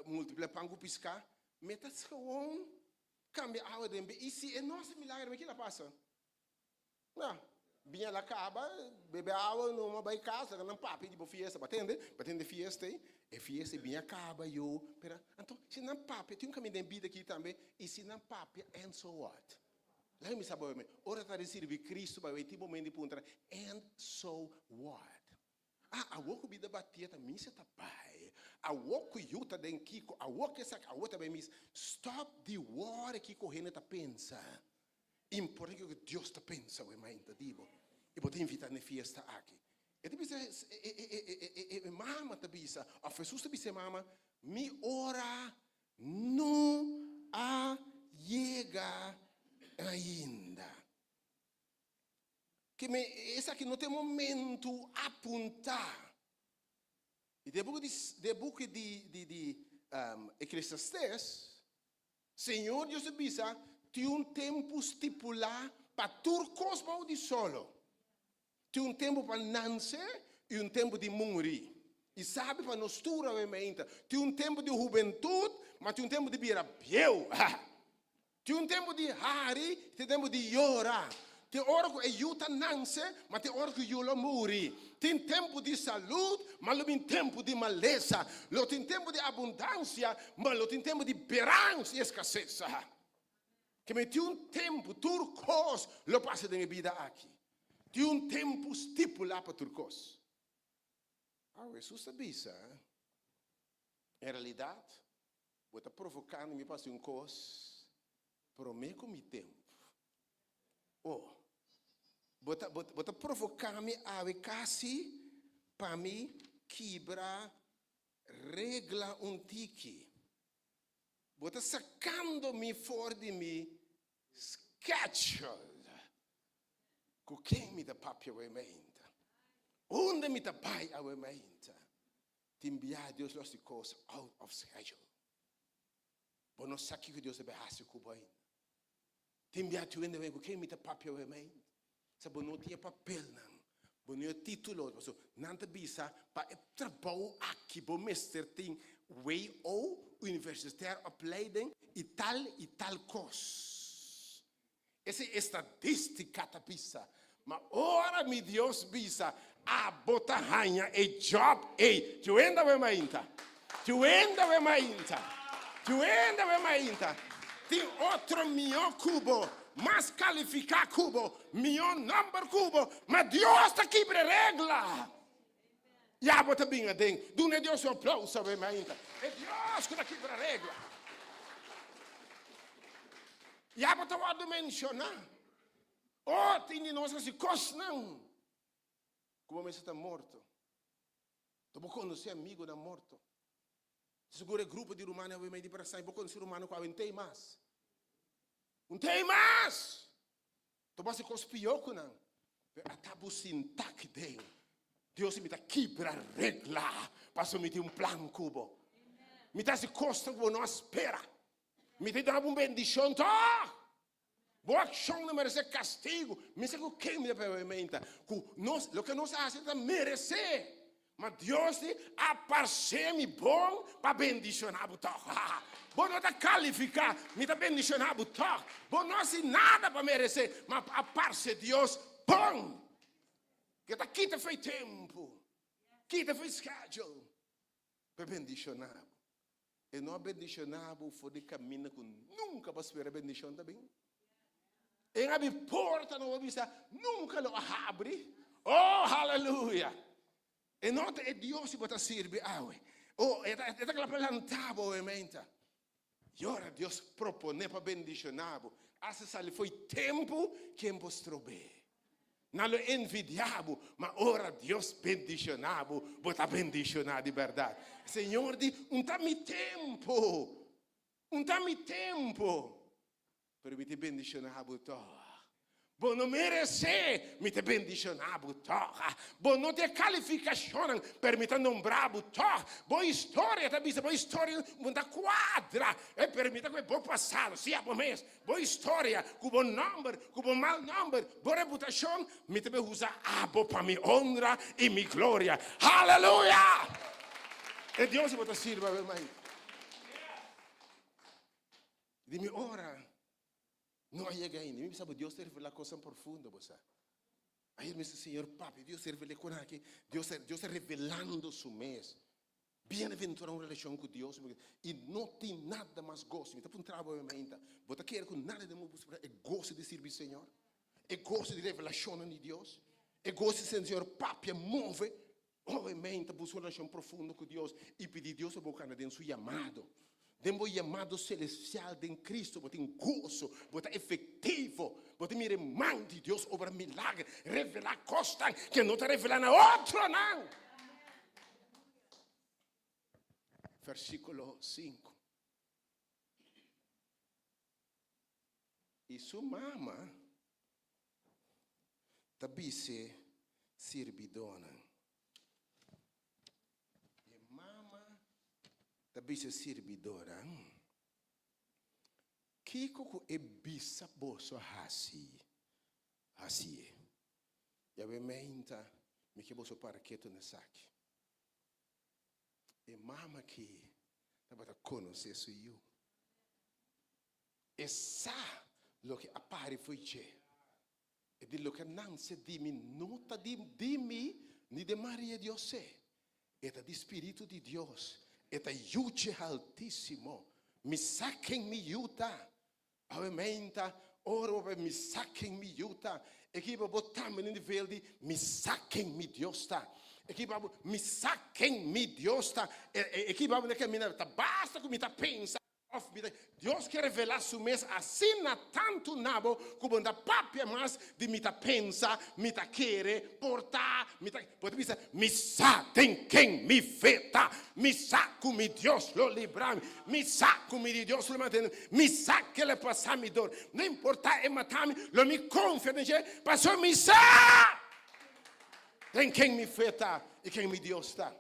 múltiple pangu piscar, metas gewoon cambia a ordem. E se é nosso milagre, o que ela passa? Não. Binha ela acaba, bebe água numa vai casa, não papi de fiesta, batendo fiesta aí, e fiesta binha acaba eu, então se não papi, tem um caminho de vida aqui também, e se não papi, and so what? Lá me sabe, ora tá servir Cristo para o tipo momento de ponta, and so what? A woku vida batia também se tá pai, a woku yuta den kiko, a woku essa, a outra bem mis, stop the war que correndo tá pensa. Importante que Deus está pensando, mas digo, e vou te invitar na festa aqui. E depois, mama te bisa, a Jesus te bisa, mama, mi hora não chega ainda. Que essa aqui não tem momento apontar. E depois de Eclesiastes, Senhor Deus te bisa, tem um tempo estipular para turcos mal de solo. Tem um tempo para nascer e um tempo de morrer. E sabe para nós tudo realmente. Tem um tempo de juventude, mas tem um tempo de vira pieu. Tem um tempo de hari, tem um tempo de llorar. Tem hora que ajuda nascer, mas tem hora que ajuda morrer. Tem tempo de saúde, mas tem tempo de maleza. Tem tempo de abundância, mas tem tempo de perance e escassez. Que me tem um tempo, turcos, lo passa da minha vida aqui. Tem um tempo estipulado para turcos. Jesus sabia, em realidade, vou estar provocando me para um coisa, prometo me tempo. Vou estar provocando-me a quase para me quebrar regra antiga. Vou estar sacando-me fora de mim, schedule. Com quem me dá papel emenda? Onde me ta pai awe mainta. Timbia Deus los coisas out of schedule. Bono saki que Deus é berrasse com boi. Timbia tu ende vem que me ta papel awe mainta. Sa bono tinha papel não. Bono o título, so nanta bisa pa trabalho aqui bo meester ting way o universitair opleiding e tal cos. Essa estatística ta bisa. Ma ora mi Deus bisa a bota hanha e job e tu enda we mainta. Tu enda we mainta. Tu enda we mainta. Tem outro mio cubo, mais qualificar cubo, mio number cubo, mas Deus está aqui para regla. Ya bota binga ding, do ne Deus aplauso we mainta. E Deus está aqui para regla. Ya bota wadu mencionar. Oh, tem nós assim, cos não. Como você está morto. Tu vou conhecer amigo da morto. Segura grupo de romano eu me di para sair, vou conhecer romano com não tem mais. Não tem mais. Tu vai se cospiou com não. Atabu sintac de. Deus me dá aqui para reglar, para me dar plano cubo. Me dá se costa como não espera. Me dá uma bendição, tá? Boa ação não merece castigo. Me sei que quem me permita. O que nós fazemos é merecer. Mas Deus aparece-me bom para bendicionar o toque. Bom não está qualificar, me está bendicionar o toque. Bom não é nada para merecer, mas aparece Deus bom. Que está aqui foi tempo. Aqui foi schedule. Para bendicionar. E não bendicionar, for de caminho que nunca vai esperar bendição também. E a porta não vai nunca lo abre. Oh, aleluia. E não é Deus que vai servir. Oh, é aquela plantava o ementa. E ora Deus propõe para bendicionar. Assim foi tempo que mostrou bem. Não lo envidiavo, mas ora Deus bendicionava. Bota bendicionar de verdade. Senhor, não tá me tempo. Não tá me tempo. Permite bendicionar o toque. Bom não merece, me te bendicionar o toque. Bom não te qualificação, permita nombrar o toque. Boa história, boa história, muita quadra. E permita que bom passado, sim, bom mês. Boa história, com bom número, com bom mal número, boa reputação, me te usa abo para minha honra e minha glória. Aleluia! E Deus vai te servir, meu irmão. Dime ora. Não chega ainda. Me sabe Deus te revela coisa profunda, você. Aí me diz, Senhor, papi, Deus te revela com aqui. Deus te revelando su mês. Bem-aventurado uma relação com Deus. E não tem nada mais gosto. Me está um trabalho ainda. Você quer com nada de mais é gosto de servir Senhor. É gosto de revelação de Deus. É gosto de Senhor, papi, move. Obviamente, busca uma relação profunda com Deus. E pedir Deus a boca dentro do seu chamado. Demo chamado celestial de Cristo, bote em gozo, bote efetivo, bote me remando de Deus obra milagre, revelar costa que não está revelando a outro não. Versículo 5. E sua mama também se servidona. Também se servidora. Kiko é bisa boso hasi. Hasi. E a menta me que boso para que tu não saque. E mama que tá conhecer isso eu. E sa lo que appare foi che. E di lo que não se di mi nota di mi ni de Maria de José. E da di Espírito de Deus. Eta juce altissimo, mi sacchen mi aiuta, avementa, ora mi sacchen mi aiuta, e chi va bottami in veldi, mi sacchen mi diosta, e chi va mi sacchen mi diosta, e chi va che mi basta come ta pensa. Deus quer revelar su mês assim na tanto nabo como da papia mas de me ta pensa, me ta querer portar, me ta pode pensar, me sa tem quem me feta, me sa como Deus lo libra, me sa como Deus lo mantém, me sa que le passa me dor, não importa é matar-me, lo me confia, passou me sa. Tem quem me feta e quem me Deus está.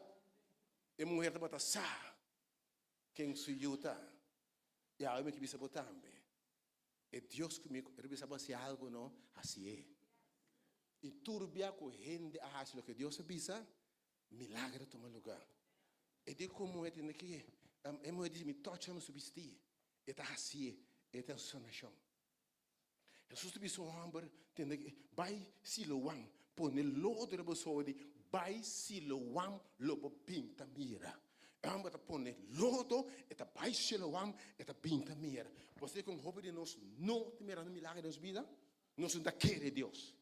E mulher está sa. Quem sou eu tá. E a homem que bisa botambe. E Deus comigo, ele bisa se algo não, assim é. E turbia com gente a fazer o que Deus bisa, milagre toma lugar. E de como é que é mo diz me tocha no substir. E tá assim, e tá sanação. Jesus bisa hamber, tem que vai siloam, pone lodo de bosodi, vai siloam lobo pinta mira. Amba ta pone lodo, eta vai siloam, eta pinta mira. Você com roupa de nós não te mira no milagre das vidas, nós não quer Deus.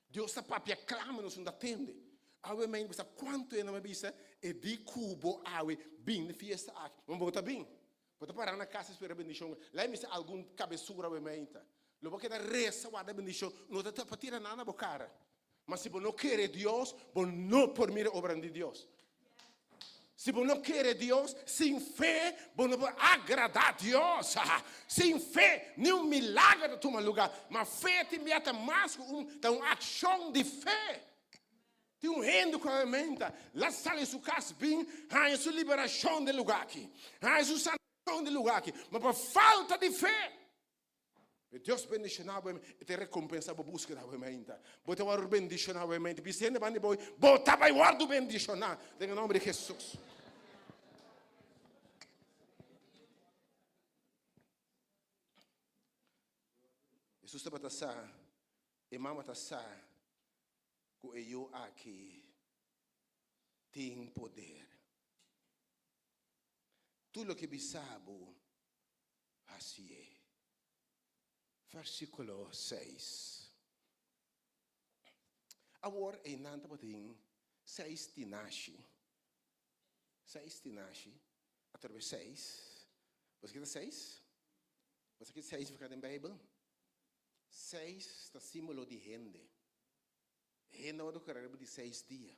Deus está papia clama, nós não atende. Awe mãe, você quanto é na minha bisa, e de cubo awe bem fiesta aqui. Vamos botar bem. Bota parar na casa espera bendição. Lá me algum cabeçura awe mãe tá. Logo que da reza guarda bendição, não tá para tirar nada na cara. Mas se você não quer Deus, você não pode mirar a obra de Deus. Se você não quer Deus, sem fé, você não pode agradar a Deus. Sem fé, nenhum milagre toma lugar. Mas fé te mete mais uma ação de fé. Tem reino com a mente. Lá sai sua casa bem, há sua liberação de lugar aqui. Há sua sanação de lugar aqui. Mas por falta de fé, Deus bendicionar e te recompensa por busca da mente. Bota o bendicionar a mente. Piscina bande boy. Bota vai guardo bendicionar. Em nome de Jesus. Jesus está batasa. E mama tasa. Que eu aqui tem poder. Tudo o que bisabo assim é. Versículo 6. Agora, em nanta botin 6 tinashi. 6 tinashi. Através 6. Você quer 6? Você quer 6 ficar na Bíblia? 6 está símbolo de rende. Rende é o que de 6 dias.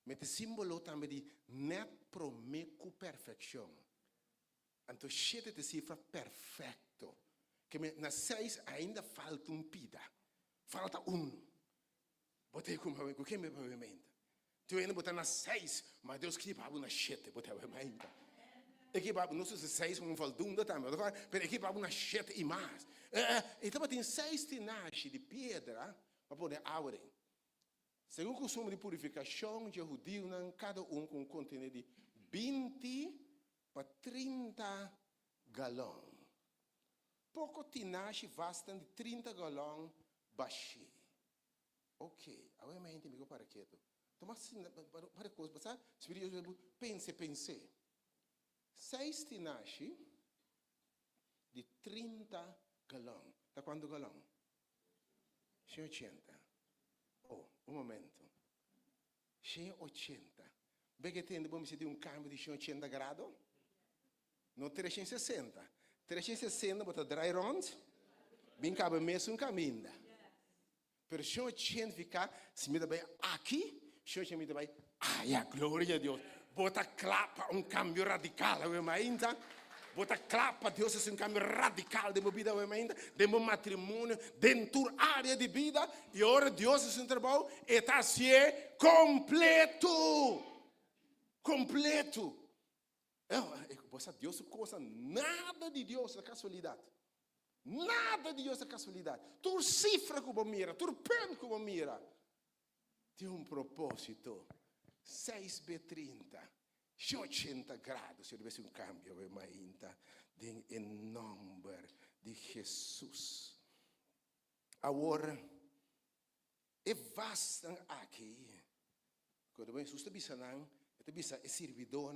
Mas é símbolo também de net promeco perfeição. Então, 7 é cifra perfeito. Que na 6 ainda falta pida. Falta Botei como o que me pavimenta. Tu ainda botar na 6, mas Deus que para na 7, botei a pavimenta. E que para não sei se 6 como falta também, mas que para na 7 e mais. Então tem 6 tinaches de pedra para poder abrir. Segundo o costume de purificação de judeu, cada com um contentor de 20 para 30 galões. Pouco tinache bastam de 30 galões baixi. Ok, agora me entendo para quieto. Tomás para coisa, passar, pense. 6 tinache de 30 galões. Tá quanto galão? 180. Oh, um momento. 180. Bem que tem, vamos dizer, câmbio de 180 graus? Não 360. 360, bota dry round, bem cabe mesmo caminho. Pero se eu tinha ficar, se me dá bem aqui, se eu tinha me dá bem, ai, a glória a Deus. Bota clapa cambio radical, ainda. Bota clapa, Deus é cambio radical de minha vida, ainda, de meu matrimônio, dentro da área de vida. E ora Deus é um trabalho, e está assim completo. Completo. Deus coisa, nada de Deus é casualidade. Nada de Deus é casualidade. Tu cifra como mira, tu pen como mira. Tem propósito. 6B30, 80 graus. Se tivesse cambio, ainda, em nome de Jesus. Agora, é vasto aqui. Quando Jesus está bisando, está bisando, é servidor,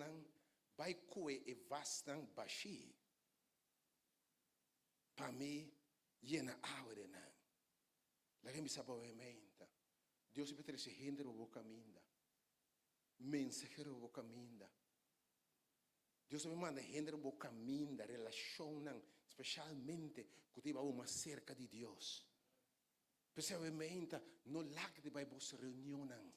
vai coe e vastan baixi. Para mim, llena aure na. La gente sabe o ementa. Deus pede esse render o caminho. Mensageiro o caminho. Deus me manda render o caminho da relação, especialmente quando tiver uma cerca de Deus. Especialmente no lago de Bible reunião.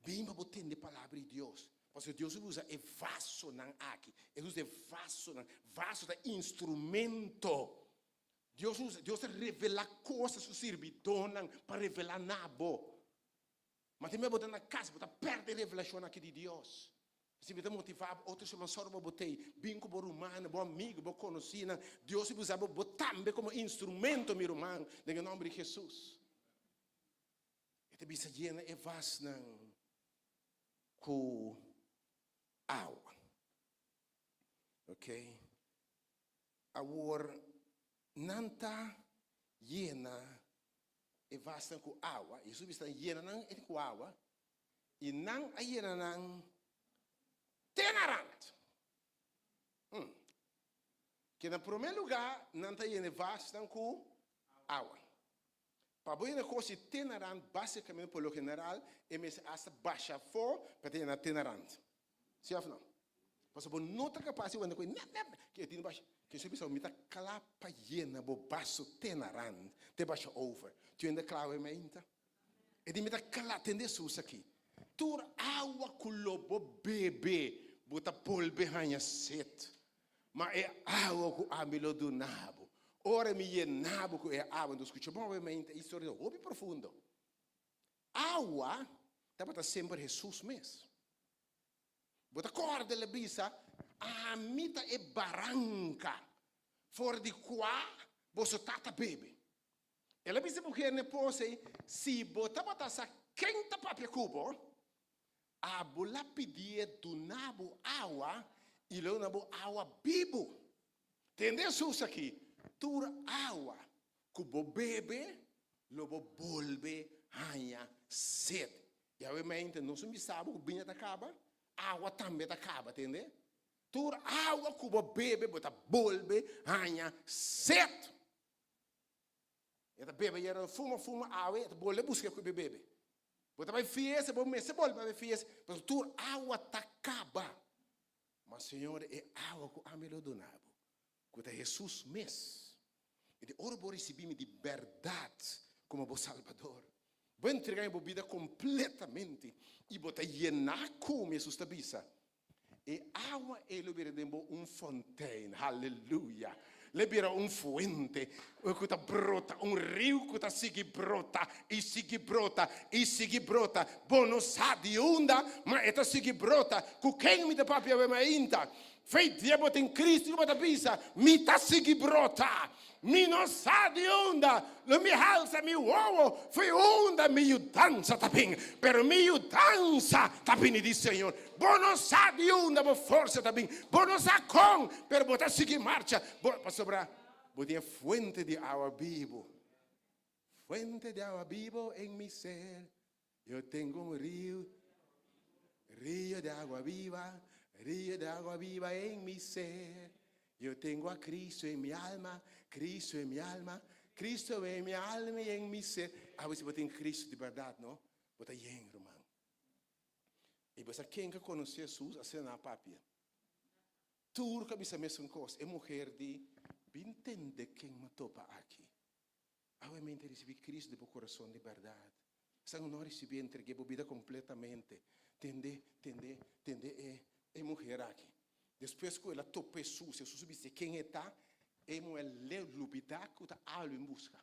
Bem para botar de palavra de Deus. Porque Deus usa o vaso aqui. Ele usa vaso da instrumento. Deus revela coisas ao servidor para revelar nabo. Mas também botar na casa, botar perde a revelação aqui de Deus. Se você motivar, outros se só não botei, binco bom humano, bom amigo, bom conhecido, Deus se usava botar como instrumento meu irmão, em nome de Jesus. Esta bisa llena é vasta com água. Ok? Agora, não está llena é vasta com água. Isso bisa llena não é com água. E não é llena não tenarant. Que no primeiro lugar, não está llena vasta com água. Para boa coisa tenarant, basicamente, por lo general, é hasta baixa for para ter na tenarant. Sim ou não? Porque você não está capaz de fazer que tem baixo, que você precisa meter clapa llena, bo baixo tenarant, te baixa over. Tu ainda claro é ainda. E de meter clapa tende sus aqui. Tur água culobo bebê, bota polbe hanha set. Mas é água com amilo do nabo. Ora mi llenavo com a água, então escuta provavelmente a história do hobby profundo. Água, tá sempre Jesus mesmo. Bota corda la bisa, a mita é barranca, fora de qua, você tata bebe. Ela bisa porque ne pose, se bota sa quenta papel cubo, a bola pedir do nabo água, e lo nabo água bibo. Entendeu isso aqui? Tur água, cubo bebe, lobo bolbe, hanha, sede. E obviamente, não se me sabe que o binha acaba, água também acaba, entende? Tur água, cubo bebe, bota bolbe, hanha, sede. E bebe, era fuma, água, e bolbe, busca que bebe. Bota vai fies, bom mês, bolbe, vai fies, mas tur água acaba. Mas, Senhor, é água que a melhor do nabo. Que é Jesus mesmo. E de ora vou receber de verdade como o Salvador. Vou entregar minha vida completamente e vou llenar com Jesus da bisa. E água ele vira dentro fontaine, aleluia. Ele vira fuente, que brota, rio que sigue brota, e sigue brota, e sigue brota. Bom, não sabe de onde, mas esta sigue brota. Com quem me dá papel ainda? Feito diabo em Cristo, eu vou bisa, me tá sigue brota. Mi não sabe de onde, não me alça, me uovo, foi onda, me dança também, pero me dança também diz Senhor. Bom não sabe de onde, mas força também, bom não sabe como, pero botar seguir marcha, para sobrar, botar fuente de água vivo, fuente de água vivo em mi ser, eu tenho rio de água viva em mi ser. Yo tengo a Cristo en mi alma, Cristo en mi alma, Cristo en mi alma y en mi ser. A veces você tem Cristo de verdade, não? Você tem, irmão. E você quem que conhece Jesus, assim na papia. Tudo que você mesmo coisa, é mulher de, entende quem me topa aqui. Obviamente recebi Cristo de meu coração de verdade. Se não recebi, entreguei a vida completamente. Entende, é mulher aqui. Depois que ela topa Jesus, Jesus disse quem está, é mulher lubida que está algo em busca.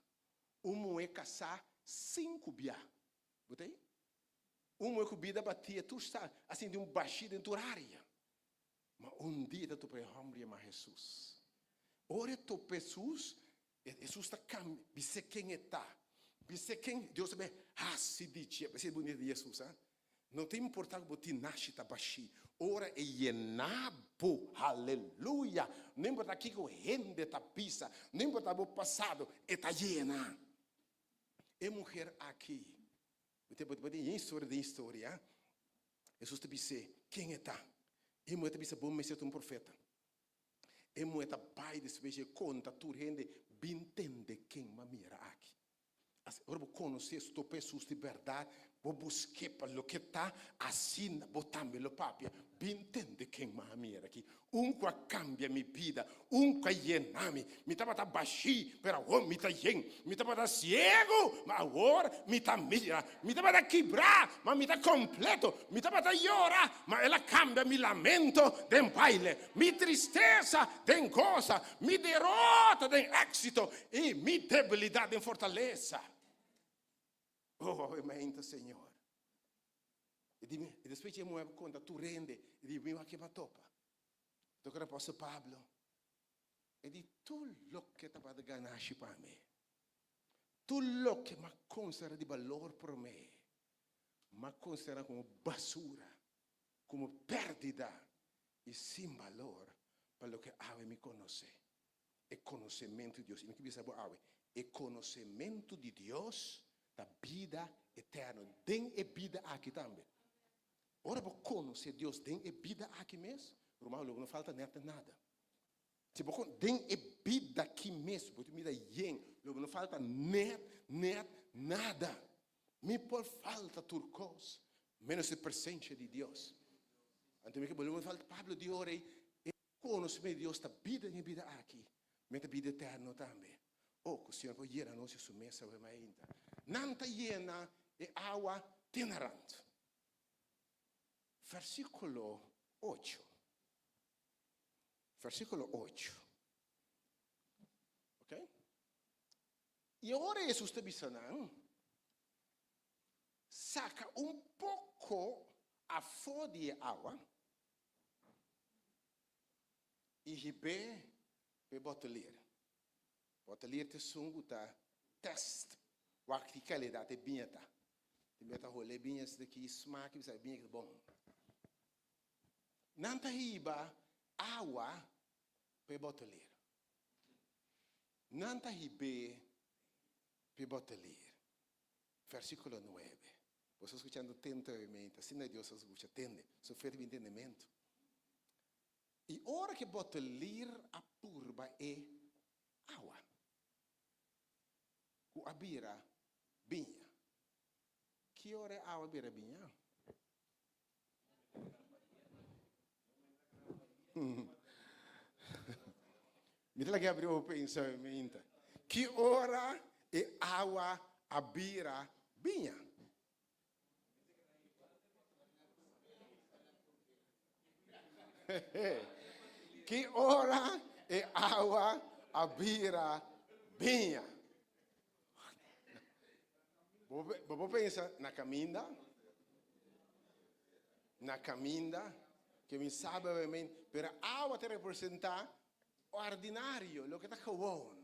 Uma é casar 5 biá. Botei? Uma é que vida batia, tu está assim de baixinho dentro da área. Mas dia tu vai homem mas Jesus. Ora tu Jesus, Jesus está caminhando, disse quem está. Disse quem, Deus sabe, se diz, vai ser bonito de Jesus, hein? Não tem importância que você nasce tá baixinho. Ora é llenabo, aleluia. Não importa aqui que o rende tá pisa, não importa o passado, está llena. É mulher aqui. Você pode dizer história. Jesus te disse, quem está? E mulher te disse, bom, mas é um profeta. E mulher te pai desse beijo conta, tu rende, entende quem me mira aqui. Agora vou conhecer se tu pessoas de verdade, vou buscar para o que está assim, botar-me o papel, entende quem me mira aqui. Que cambia minha vida, que llena-me, me estava baixinho, mas agora me está lleno, me estava cego, mas agora me está mira, me estava quebrar, mas me está completo, me estava chorar, mas ela cambia mi lamento de baile, mi tristeza de coisa, mi derrota de êxito e mi debilidade de fortaleza. Oh, amém, Senhor. E depois eu me conta, tu rende, e digo, me aqui para topa. Então, o apóstolo Pablo, ele diz, tu louco que está para ganhar para mim. Tu louco que me considera de valor para mim. Me considera como basura, como pérdida e sem valor para o que ave me conhece. É conhecimento de Deus. E não que sabe ave, é conhecimento de Deus da vida eterna. Tem a vida aqui também. Ora, você conhecer Deus, tem a vida aqui mesmo. Romano, não falta nada. Se você tem a vida aqui mesmo, você me dá não falta nada. Me por falta turcos, menos a presença de Deus. Então, que não falta Pablo de ora e conhecimento de Deus, da vida e vida aqui, mas a vida eterna também. Oh, que o Senhor pode ir a nós sua mesa, ainda. Nanta llena e água tenerante. Versículo 8. Versículo 8. Ok? E agora Jesus está dizendo, saca pouco a fora de água e ribe e botelir. Botelir te sungu ta test wakti qualidade te binha. Te meta rolê binha se daqui smaak bisa binha que bom. Nanta riba água pe botelir. Nanta ribe pe botelir. Versículo 9. Você está escutando atentamente, assim não é Deus, você escuta, atende, sofrer de entendimento. E ora que botelir a turba é água. O abira binha. Que hora é água abira binha? Me dá que abriu o pensamento. Que hora é água abira binha? Que hora é água abira binha? Vou pensar na caminda, que me sabe obviamente, pero a água te representa ordinário, lo que está comum.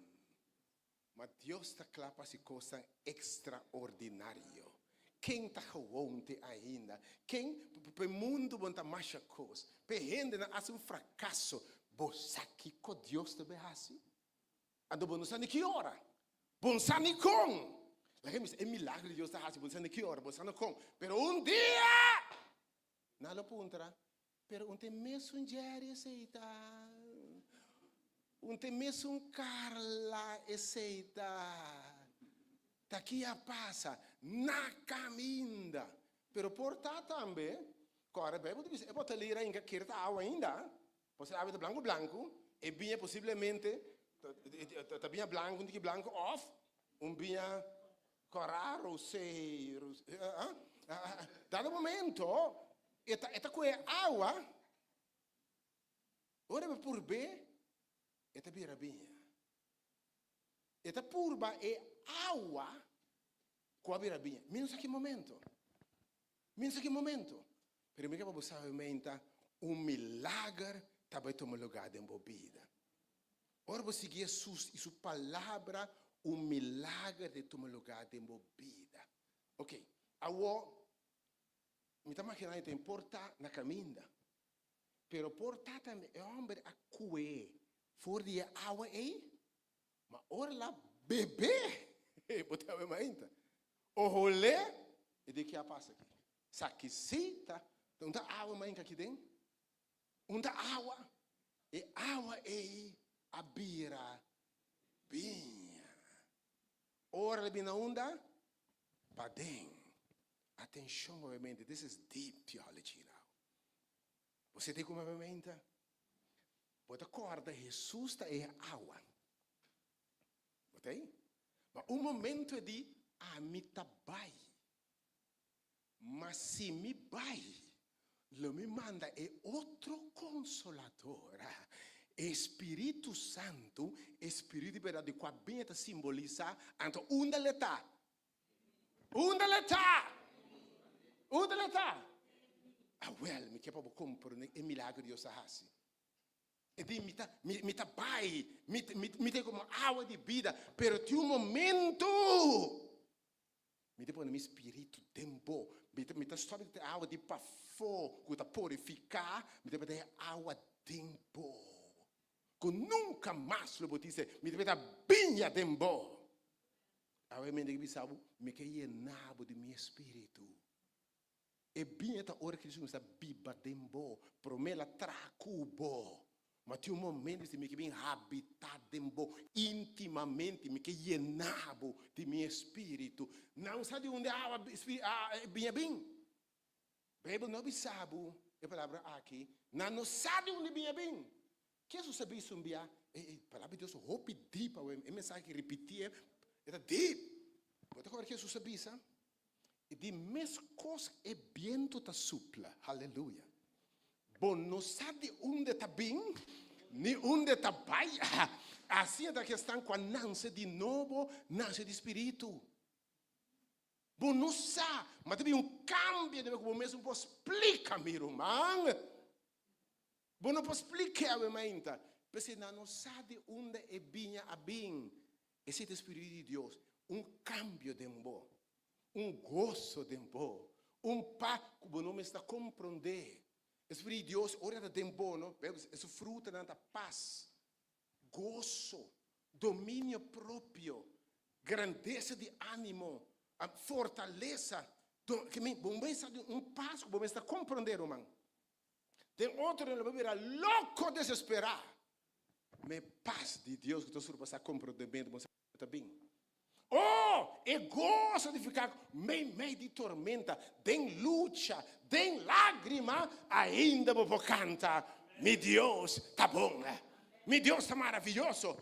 Mas Deus está claro para se coisa extraordinário. Quem está comum ainda? Quem, para o mundo, não está mais coisa. Para gente, não faz fracasso. Você aqui com Deus também assim? Ando bom, não sabe que hora? Bom, sabe com? É milagre de Deus está assim, bom, sabe que hora? Bom, sabe com? Pero dia, não lo puntra. Pero tem mesmo Jerry aceita. Tem mesmo Carla aceita. Daqui a passa na caminda. Pero porta também, corre bem, você pode ler ainda que está água ainda. Você abre de branco, e bem possivelmente, tá bem branco off, bem coraro, sei, dado momento, eta com água, ora por bem, eta bem rabinha. Eta purba é água com a birabinha. Menos aqui momento. Pero me que você sabe milagre também toma lugar de bebida. Ora você seguir Jesus e sua palavra, milagre de tomar lugar de bebida. Ok. Agora, me está imaginando que importa na caminda. Pero porta também é homem a cué. Fora de água aí. Mas ora lá, bebê, botar a mesma ainda. O rolê, e de que a passa aqui? Saquecita, não dá água mais aqui dentro? Não dá água. E água aí, a bira, binha. Ora, ele na onda, para dentro. Atenção, obviamente, this is deep theology now. Você tem como obviamente? Pode acordar, Jesus é água. Ok? Mas momento de me tabai. Mas se me vai, lo me manda outro consolador. Espírito Santo, Espírito de verdade, que a benta simboliza, então, onde ele está? well, me quer para compreender o milagre de Deus assim. E di mi ta bai, mi te como água de vida, pero tem momento, mi te põe no espírito tempo, mi ta sobe de água de pafo, que ta purificar, mi te põe água tempo, que nunca mais lo botice, mi te põe binha tempo. Agora me diga bisabo, me que llenabo de mi espírito. E binha ta ora que Jesus está biba tempo, promela tracubo. Mas tem momento que me que bem habitado intimamente, me que llenado de meu espírito. Não sabe onde a bem. Bíblia não sabe a palavra aqui. Não sabe onde bem. Que isso sabe isso bem? A palavra de Deus hope deep, a mensagem que repetir é deep. Você agora que isso sabe isso? E de mes coisas é viento ta supla. Aleluia. Bom, não sabe onde está bem, nem onde está pai. Assim é a questão com a nasce de novo, nasce de espírito. Bom, não sabe, mas tem cambio de como mesmo posso explicar, meu irmão. Bom, não posso explicar, meu irmão. Porque não sabe onde é bem, esse é o Espírito de Deus. Cambio de novo, gozo de novo, paz que você não está compreendendo. Espírito de Deus, ora da tempo, não? Isso fruta da paz, gozo, domínio próprio, grandeza de ânimo, fortaleza, que me sabe paz que você está compreendendo, irmão. Tem outro que vai virar louco desesperar. Mas paz de Deus que você está compreendendo, você está bem. Oh, é gosto de ficar meio de tormenta, tem luta, tem lágrima, ainda vou cantar. Meu Deus está bom, né? Meu Deus está maravilhoso.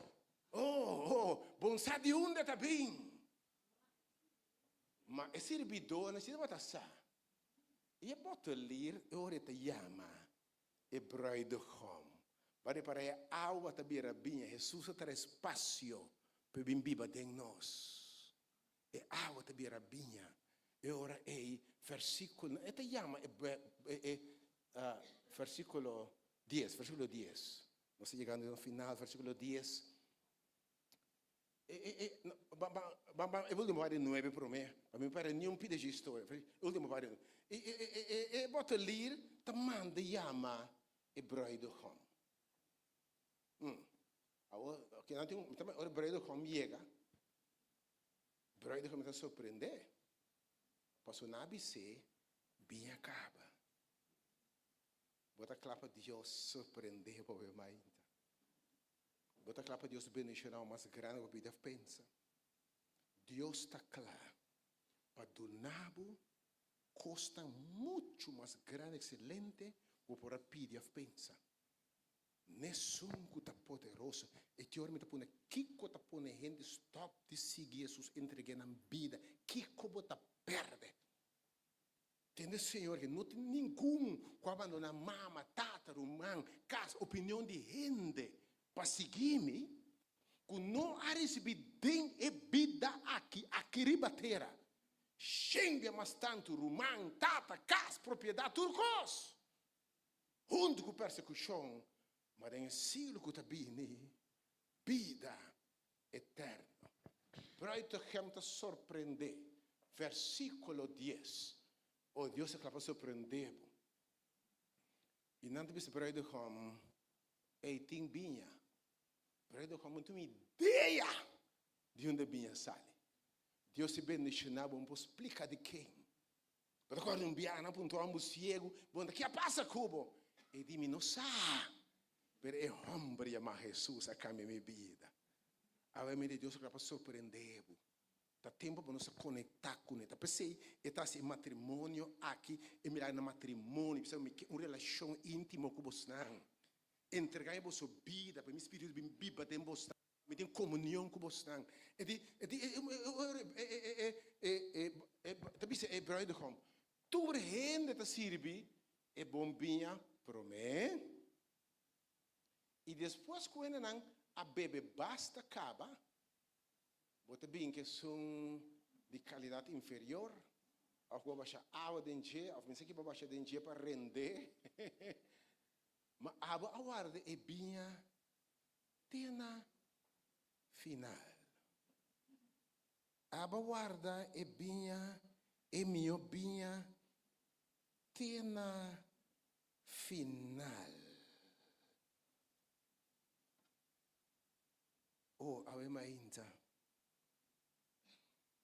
Bom, sabe onde está bem? Mas esse servidor não se vai estar. E eu boto ler, ora te chama, Hebraido.com. Para a água está bem, Jesus está espaço para bem viva de nós. E água te birabinha. E ora é versículo, e te chama versículo 10, versículo 10. Nós estamos chegando no final, versículo 10. Eu vou demorar 9 para mim. Para mim, para nenhum pedido de história. Eu demorar. E bota ler, te manda chama Hebraido.com. Ok, não tem também Hebraido.com chega. Hebraido.com me surpreender. Passou na ABC, bem acaba. Bota clapa de Deus surpreender para o mais. Bota clapa de Deus bendicionar o mais grande que você pensa. Deus está claro. Para donar custa muito mais grande, excelente, o para pedir pensa. Nessun que está poderoso. E teoricamente está pondo Kiko está pondo gente stop de seguir Jesus entregando a vida. Kiko está perde. Entende, Senhor, que não tem nenhum que abandonar mama, tata, irmão, casa, opinião de gente para seguir-me, que não há recebido bem e vida aqui ribateira. Xinga mais tanto, irmão, tata, casa, propriedade, tudo coisa. Junto com persecução, mas em silo que está bem, vida eterna. Para isso que me surpreender. Versículo 10. Oh, Deus é capaz de surpreender. E não tem para isso como tem binha. Para isso como tem uma ideia de onde binha sai. Deus se bendicionar, vamos explicar de quem. Para quando um biana ponto um cego, bom, que passa cubo. E diz-me, não sabe. Pero é homem chamado Jesus a cambiar minha vida. A mim de Deus é capaz de surpreender. Dá tempo para nos conectar com ele. Pensei, está esse matrimônio aqui, e mirar no matrimônio, precisa uma relação íntima com você. Entregar a vossa vida, para o espírito bem viva de você. Me tem comunhão com você. É Hebraido.com. Tu rende está serve é bombinha para mim. E depois quando a bebê basta acaba, você bem que são de qualidade inferior, of vou baixar água dentro de, of me sei que vou baixar dentro de para render. Mas água a guarda é binha tena final. Água guarda é binha mio binha tena final. Oh, ave mainta.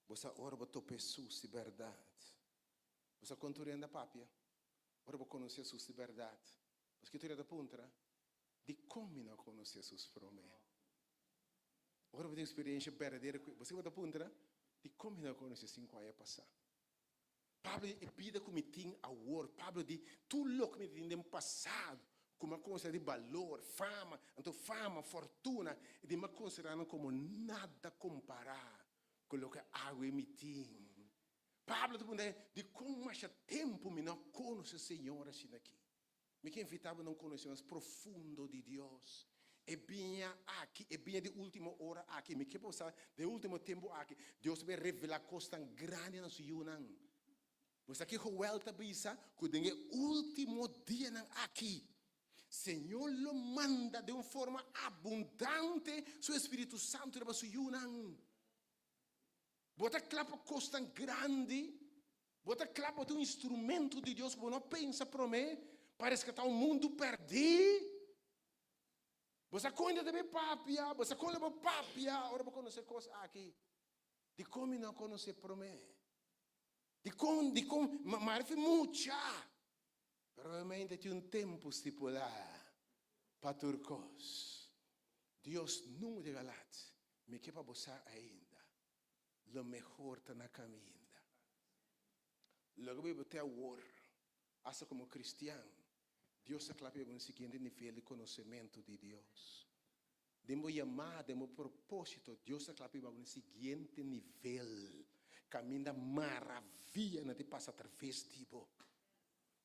Você ora para tope Jesus de verdade. Você conturenda papia. Ora para conhecer Jesus de verdade. Você que tu da punta, de como não conhecer Jesus por mim. Ora para ter experiência verdadeira. Você que da punta, de como não conhecer 5 anos passar. Pablo é pida como tem a word. Pablo diz, tu louco me tem no passado. Como considera de valor, fama, então fama, fortuna, e de me considerando como nada comparar com o que água emitiu. Pablo de como mais tempo me não conhece o Senhor assim aqui. Me que invitava não conhecer mais profundo de Deus. É bem aqui, é bem de última hora aqui. Me que possa de último tempo aqui. Deus vai revelar coisas tão grandes na sua vida. Você aqui volta bisa, que o último dia aqui. Senhor lo manda de uma forma abundante, seu Espírito Santo para sua vida. Bota clapa coisa grande, bota clapa de um instrumento de Deus, você não pensa para mim, parece que está o mundo perdido. Você conta de papia, você conta de papia, agora você conhecer coisas aqui. De como não conhecer para mim. De como, mas é muita. Provavelmente tem um tempo estipulado para turcos. Deus não me regalado, me que para você ainda. O melhor está na caminho. Logo eu até agora, assim como cristiano, Deus está claro no seguinte nível de conhecimento de Deus. De meu chamado, de meu propósito, Deus está claro no seguinte nível. Caminha maravilha, não te passa através de você.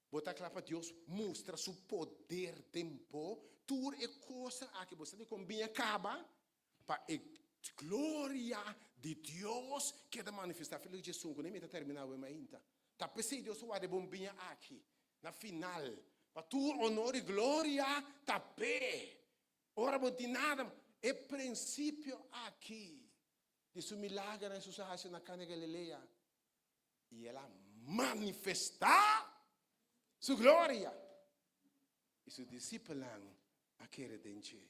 Botar claro para Deus, mostra seu poder tempo. Tudo é coisa que você tem como bem acaba. Para a glória de Deus que é manifestar. Filho de Jesus, nem me terminar o ainda. Tá pensei Deus o de bom bem aqui. Na final. Para tudo honor e glória, tá pé. Ora, não tem nada. É princípio aqui. Isso milagre na sua na Cana Galileia. E ela manifestar sua glória. E seus discípulos a querer dentro.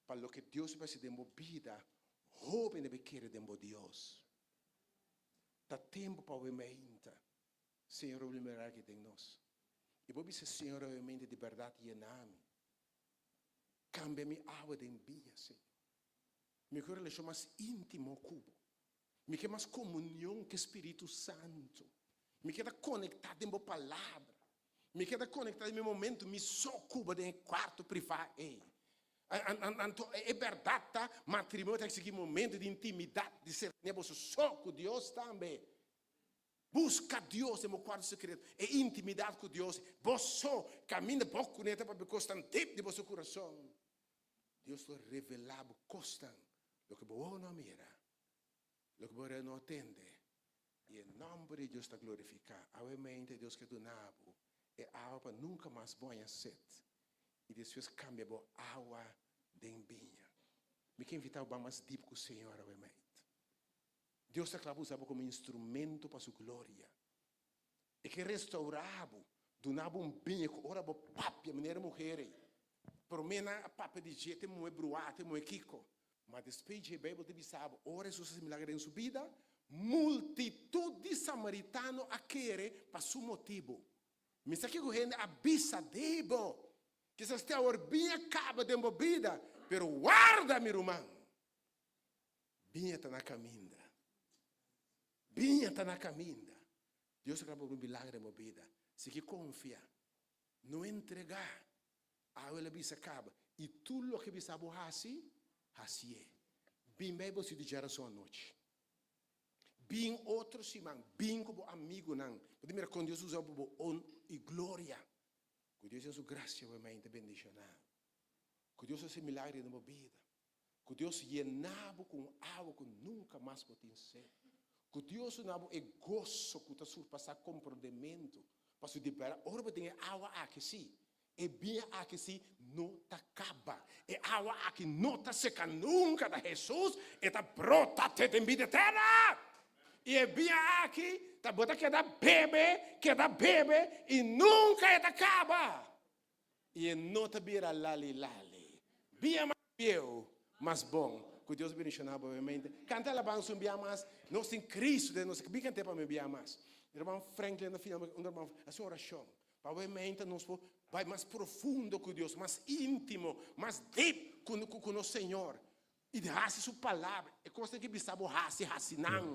Para o que Deus vai se demovida, jovem deve querer dentro de Deus. Dá tempo para o ainda. Senhor, o liberar que tem nós. E vou dizer, Senhor, obviamente de verdade e ename. Cambia minha água de envia, Senhor. Me quero relação mais íntimo cubo. Me quero mais comunhão com o Espírito Santo. Me quero conectado em a palavra. Me quero conectado em meu momento, me só cuba em quarto privado. É verdade, tá? Matrimônio tem que seguir momento de intimidade, de ser você só com Deus também. Busca Deus em meu quarto secreto. É intimidade com Deus. Você caminha pouco neta para constante de vosso coração. Deus te revelava constante. Lo que você não mira, lo que você não entende, e em nome de Deus está glorificado. Obviamente, Deus que do nabo é água para nunca mais banhar sede. E depois cambia para água de embinha. Me quer invitar para mais deep com o Senhor, obviamente. Deus está claro usado como instrumento para sua glória. E que restaurava, do nabo um binha, ora para papia, mulher e mulher. Por mim, a papia de jeito, é bruata, é kiko. Mas depois de Bíblia de Bissabo, ora Jesus milagre em sua vida, multitud de samaritanos a querer para seu motivo. Mas aqui o gente abisa debo, que se está bem acaba de vida, pero guarda meu irmão. Bem está na caminha. Bem está na caminha. Deus acabou um milagre na vida. Se que confia, não entregar, a ela bisa acaba. E tudo o que Bissabo assim é. Bem bem se de geração à noite. Bem outro simão, bem como amigo não. Primeiro quando Deus usa por honra e glória. Que Deus é sua graça e mente bendicionada. Que Deus é milagre na minha vida. Que Deus llenava com água que nunca mais pode ser. Que Deus não é gozo que está surpassar comportamento. Para se liberar, ora tem água aqui sim. E bem aqui sim não tá acaba. E água aqui não tá seca nunca da Jesus. E tá brota até em vida eterna. E é bem aqui, tá bota que dá bebe e nunca é da acaba. E não tá bira lali. Bem mais eu, mais bom. Que Deus bendiga, obviamente. Canta a alabança mais. Nós em Cristo, nós que bem cantei para me enviar mais. Irmão Franklin, na final, a sua oração. Obviamente, nós vai mais profundo com Deus, mais íntimo, mais deep com o Senhor. E deixar sua palavra. É coisa que bisabo raci não.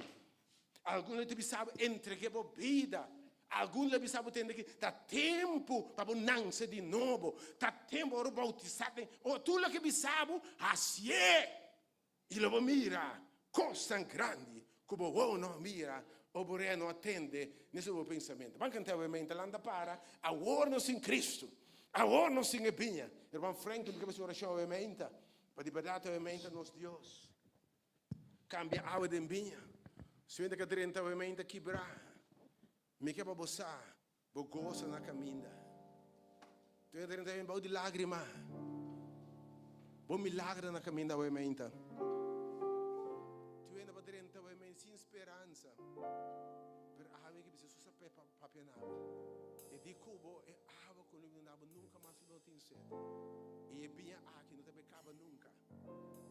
Alguns que bisabo entregar a vida. Alguns que bisabo ter que dar tempo para nascer de novo. Dar tempo para bautizar. Ou tudo que bisabo assim é. E lo mira, coisa grande, como o não mira, o Boré não atende nesse seu pensamento. Vamos cantar obviamente, anda para, agora-nos em Cristo, agora-nos em Ebinha. Irmão Frank, que você oração obviamente, para libertar obviamente nosso Deus. Cambia a água de Ebinha. Se ainda que a obviamente quebrar, me quer para você, vou gostar na caminha. Tu ainda tem um de lágrima. Bom milagre na caminha obviamente. Sem esperança, mas a água que precisa saber para penar. E de cubo é água que não nunca mais não tem sede. E é bem aqui não te acaba nunca.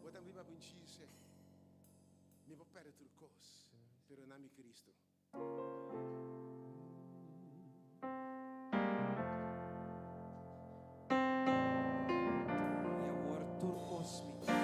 Vou também para bendizer. Me vou perder tudo coisa, pero em nome de Cristo. E agora turcos me. Cristo.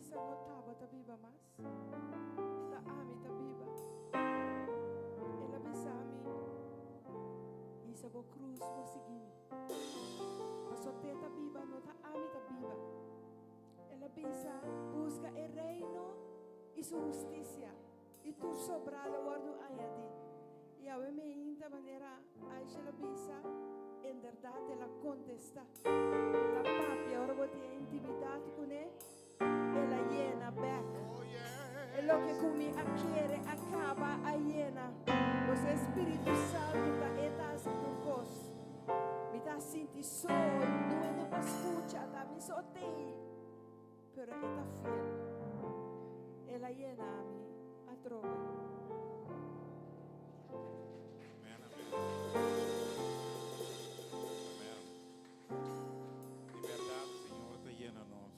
bisa notava ta biba mas. Ta ami ta biba. Ela bisa ami. Isa bo cruz bo sigimi. Pasote ta biba no ta ami ta biba. Ela bisa busca el reino y su justicia. Y tu sobrado guardo ayati. E a me inta maneira Aisha la bisa. En verdad ela contesta. La papia ora vou ter intimidade com ele. Ela llena back. E lo que comi a quiere acaba a llena. Os Espírito Santo ta etas tu cos. Me ta sinti sol, não é para escutar, tá me sotei. Pero eta fiel. Ela llena a mim a trova. Amén, amén. De verdade, Senhor, te llena-nos.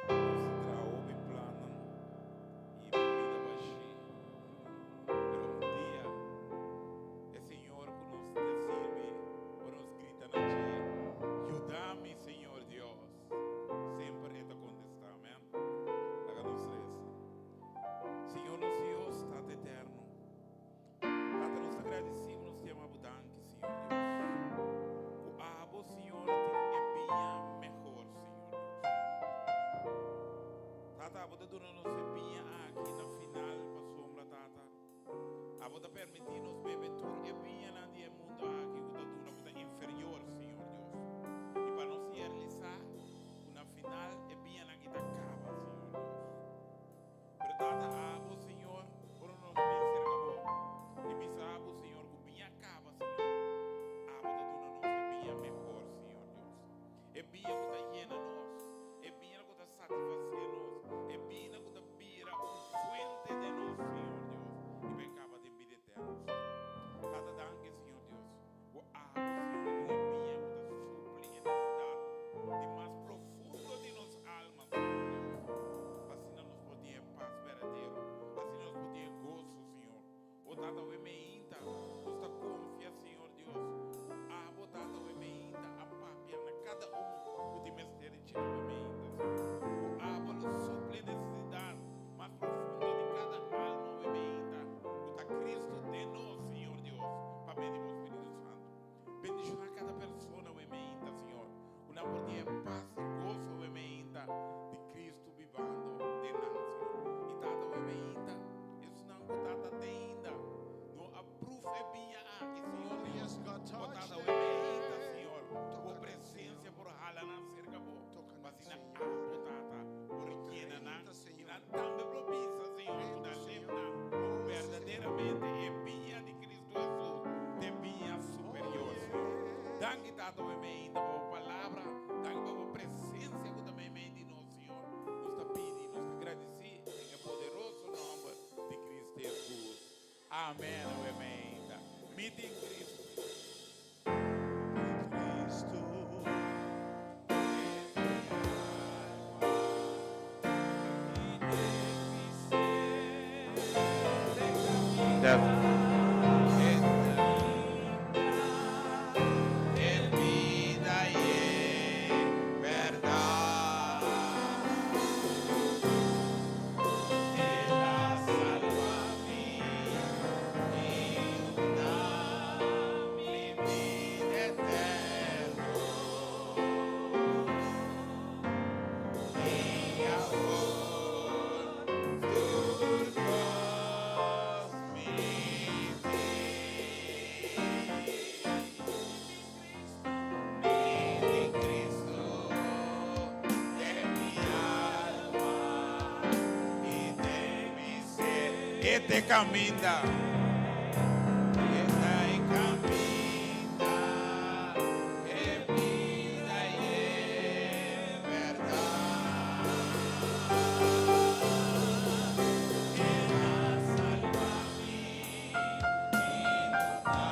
Nos traou e plano e vida baixi. Pero um dia, é Senhor que nos decide ou nos grita na ti. Ajuda-me, Senhor Deus. Sempre é te contestar, amém? Háganos isso. Senhor, nos Deus, Tata eterno. Tata, nos agradecemos, nos te amamos, danke, Senhor Deus. O abo, Senhor, te bem melhor, Senhor Deus. Tata, abo te dando-nos bem aqui na final, para sombra, Tata. Abo te permitir-nos beber tudo e bem na dia mundo aqui, que te dando coisa inferior, Senhor Deus. E para nos realizar, na final é bem na que te acaba, Senhor Deus. Pero Tata, abo, Senhor, por nos vencer acabou. E misa abo, Senhor, que bem acaba, Senhor. Abo te dando-nos bem melhor, Senhor Deus. É bem que te llena nós. É bem que te satisfazer nós. É bem que te vira fuente de nós, Senhor Deus. E bem acaba de vida eterna, Senhor. Tata, danke, Senhor Deus. O abo, Senhor, é bem que te suple e necessidade de mais profundo de nos almas, Senhor Deus. Assim nós podemos paz verdadeiro. Assim nós podemos gozo, Senhor. O Tata, o emeinta, nos da confia, Senhor Deus. O Tata, o emeinta, a papia na cada o de mestre de tirar o emeinta, Senhor. O abo nos suple necessidade mais profunda de cada alma, o emeinta. O ta Cristo de nós, Senhor Deus. Para pedir o Espírito Santo. Bendicionar cada pessoa, o emeinta, Senhor. Una por dia paz e gozo, o emeinta, de Cristo vivando de nós, Senhor. E Tata, o emeinta, isso não o Tata tem ainda. No aprove bem aqui, Senhor Deus. O Tata, o emeinta, Senhor. O presença por hala na cerca bo. Mas na abo, Tata, por quina na. E na tambe propisa, Senhor, da lemna. Verdadeiramente é bem de Cristo Jesus. De bem superior, Senhor. Danke, Tata, o emeinta, por palavra. Danke por presença que também me de nós, Senhor. Nos te pedir, nos te agradecer em o poderoso nome de Cristo Jesus. Amém, o emeinta. Mite em Cristo. En vida y en verdad, Él la salva a mí y da mi vida eterna. Y ahora turcos mi Cristo de mi alma y de mi ser, que te camina, está y camina, en vida y en verdad, Él la salva a mí y nos da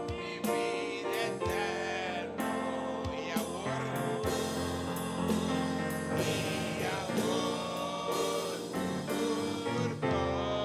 mi vida eterna. Y ahora turcos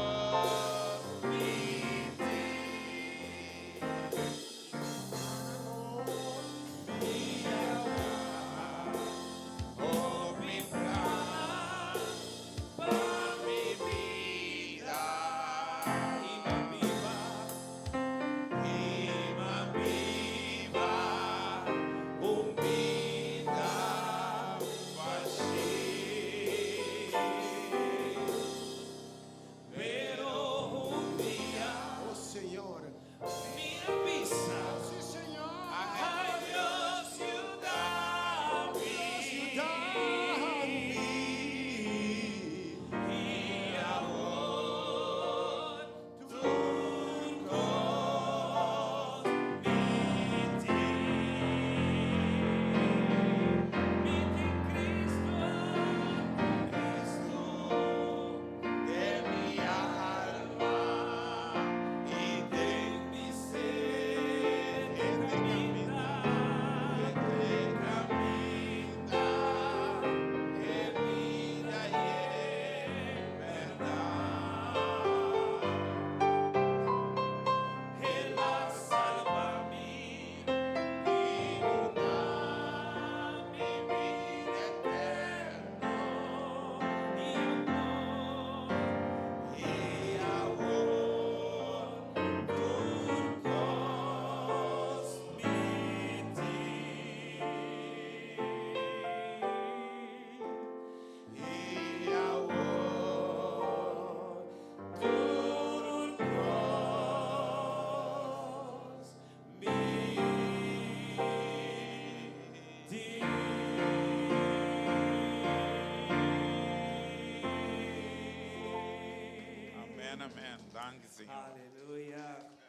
amén. Danke, Señor. Aleluya.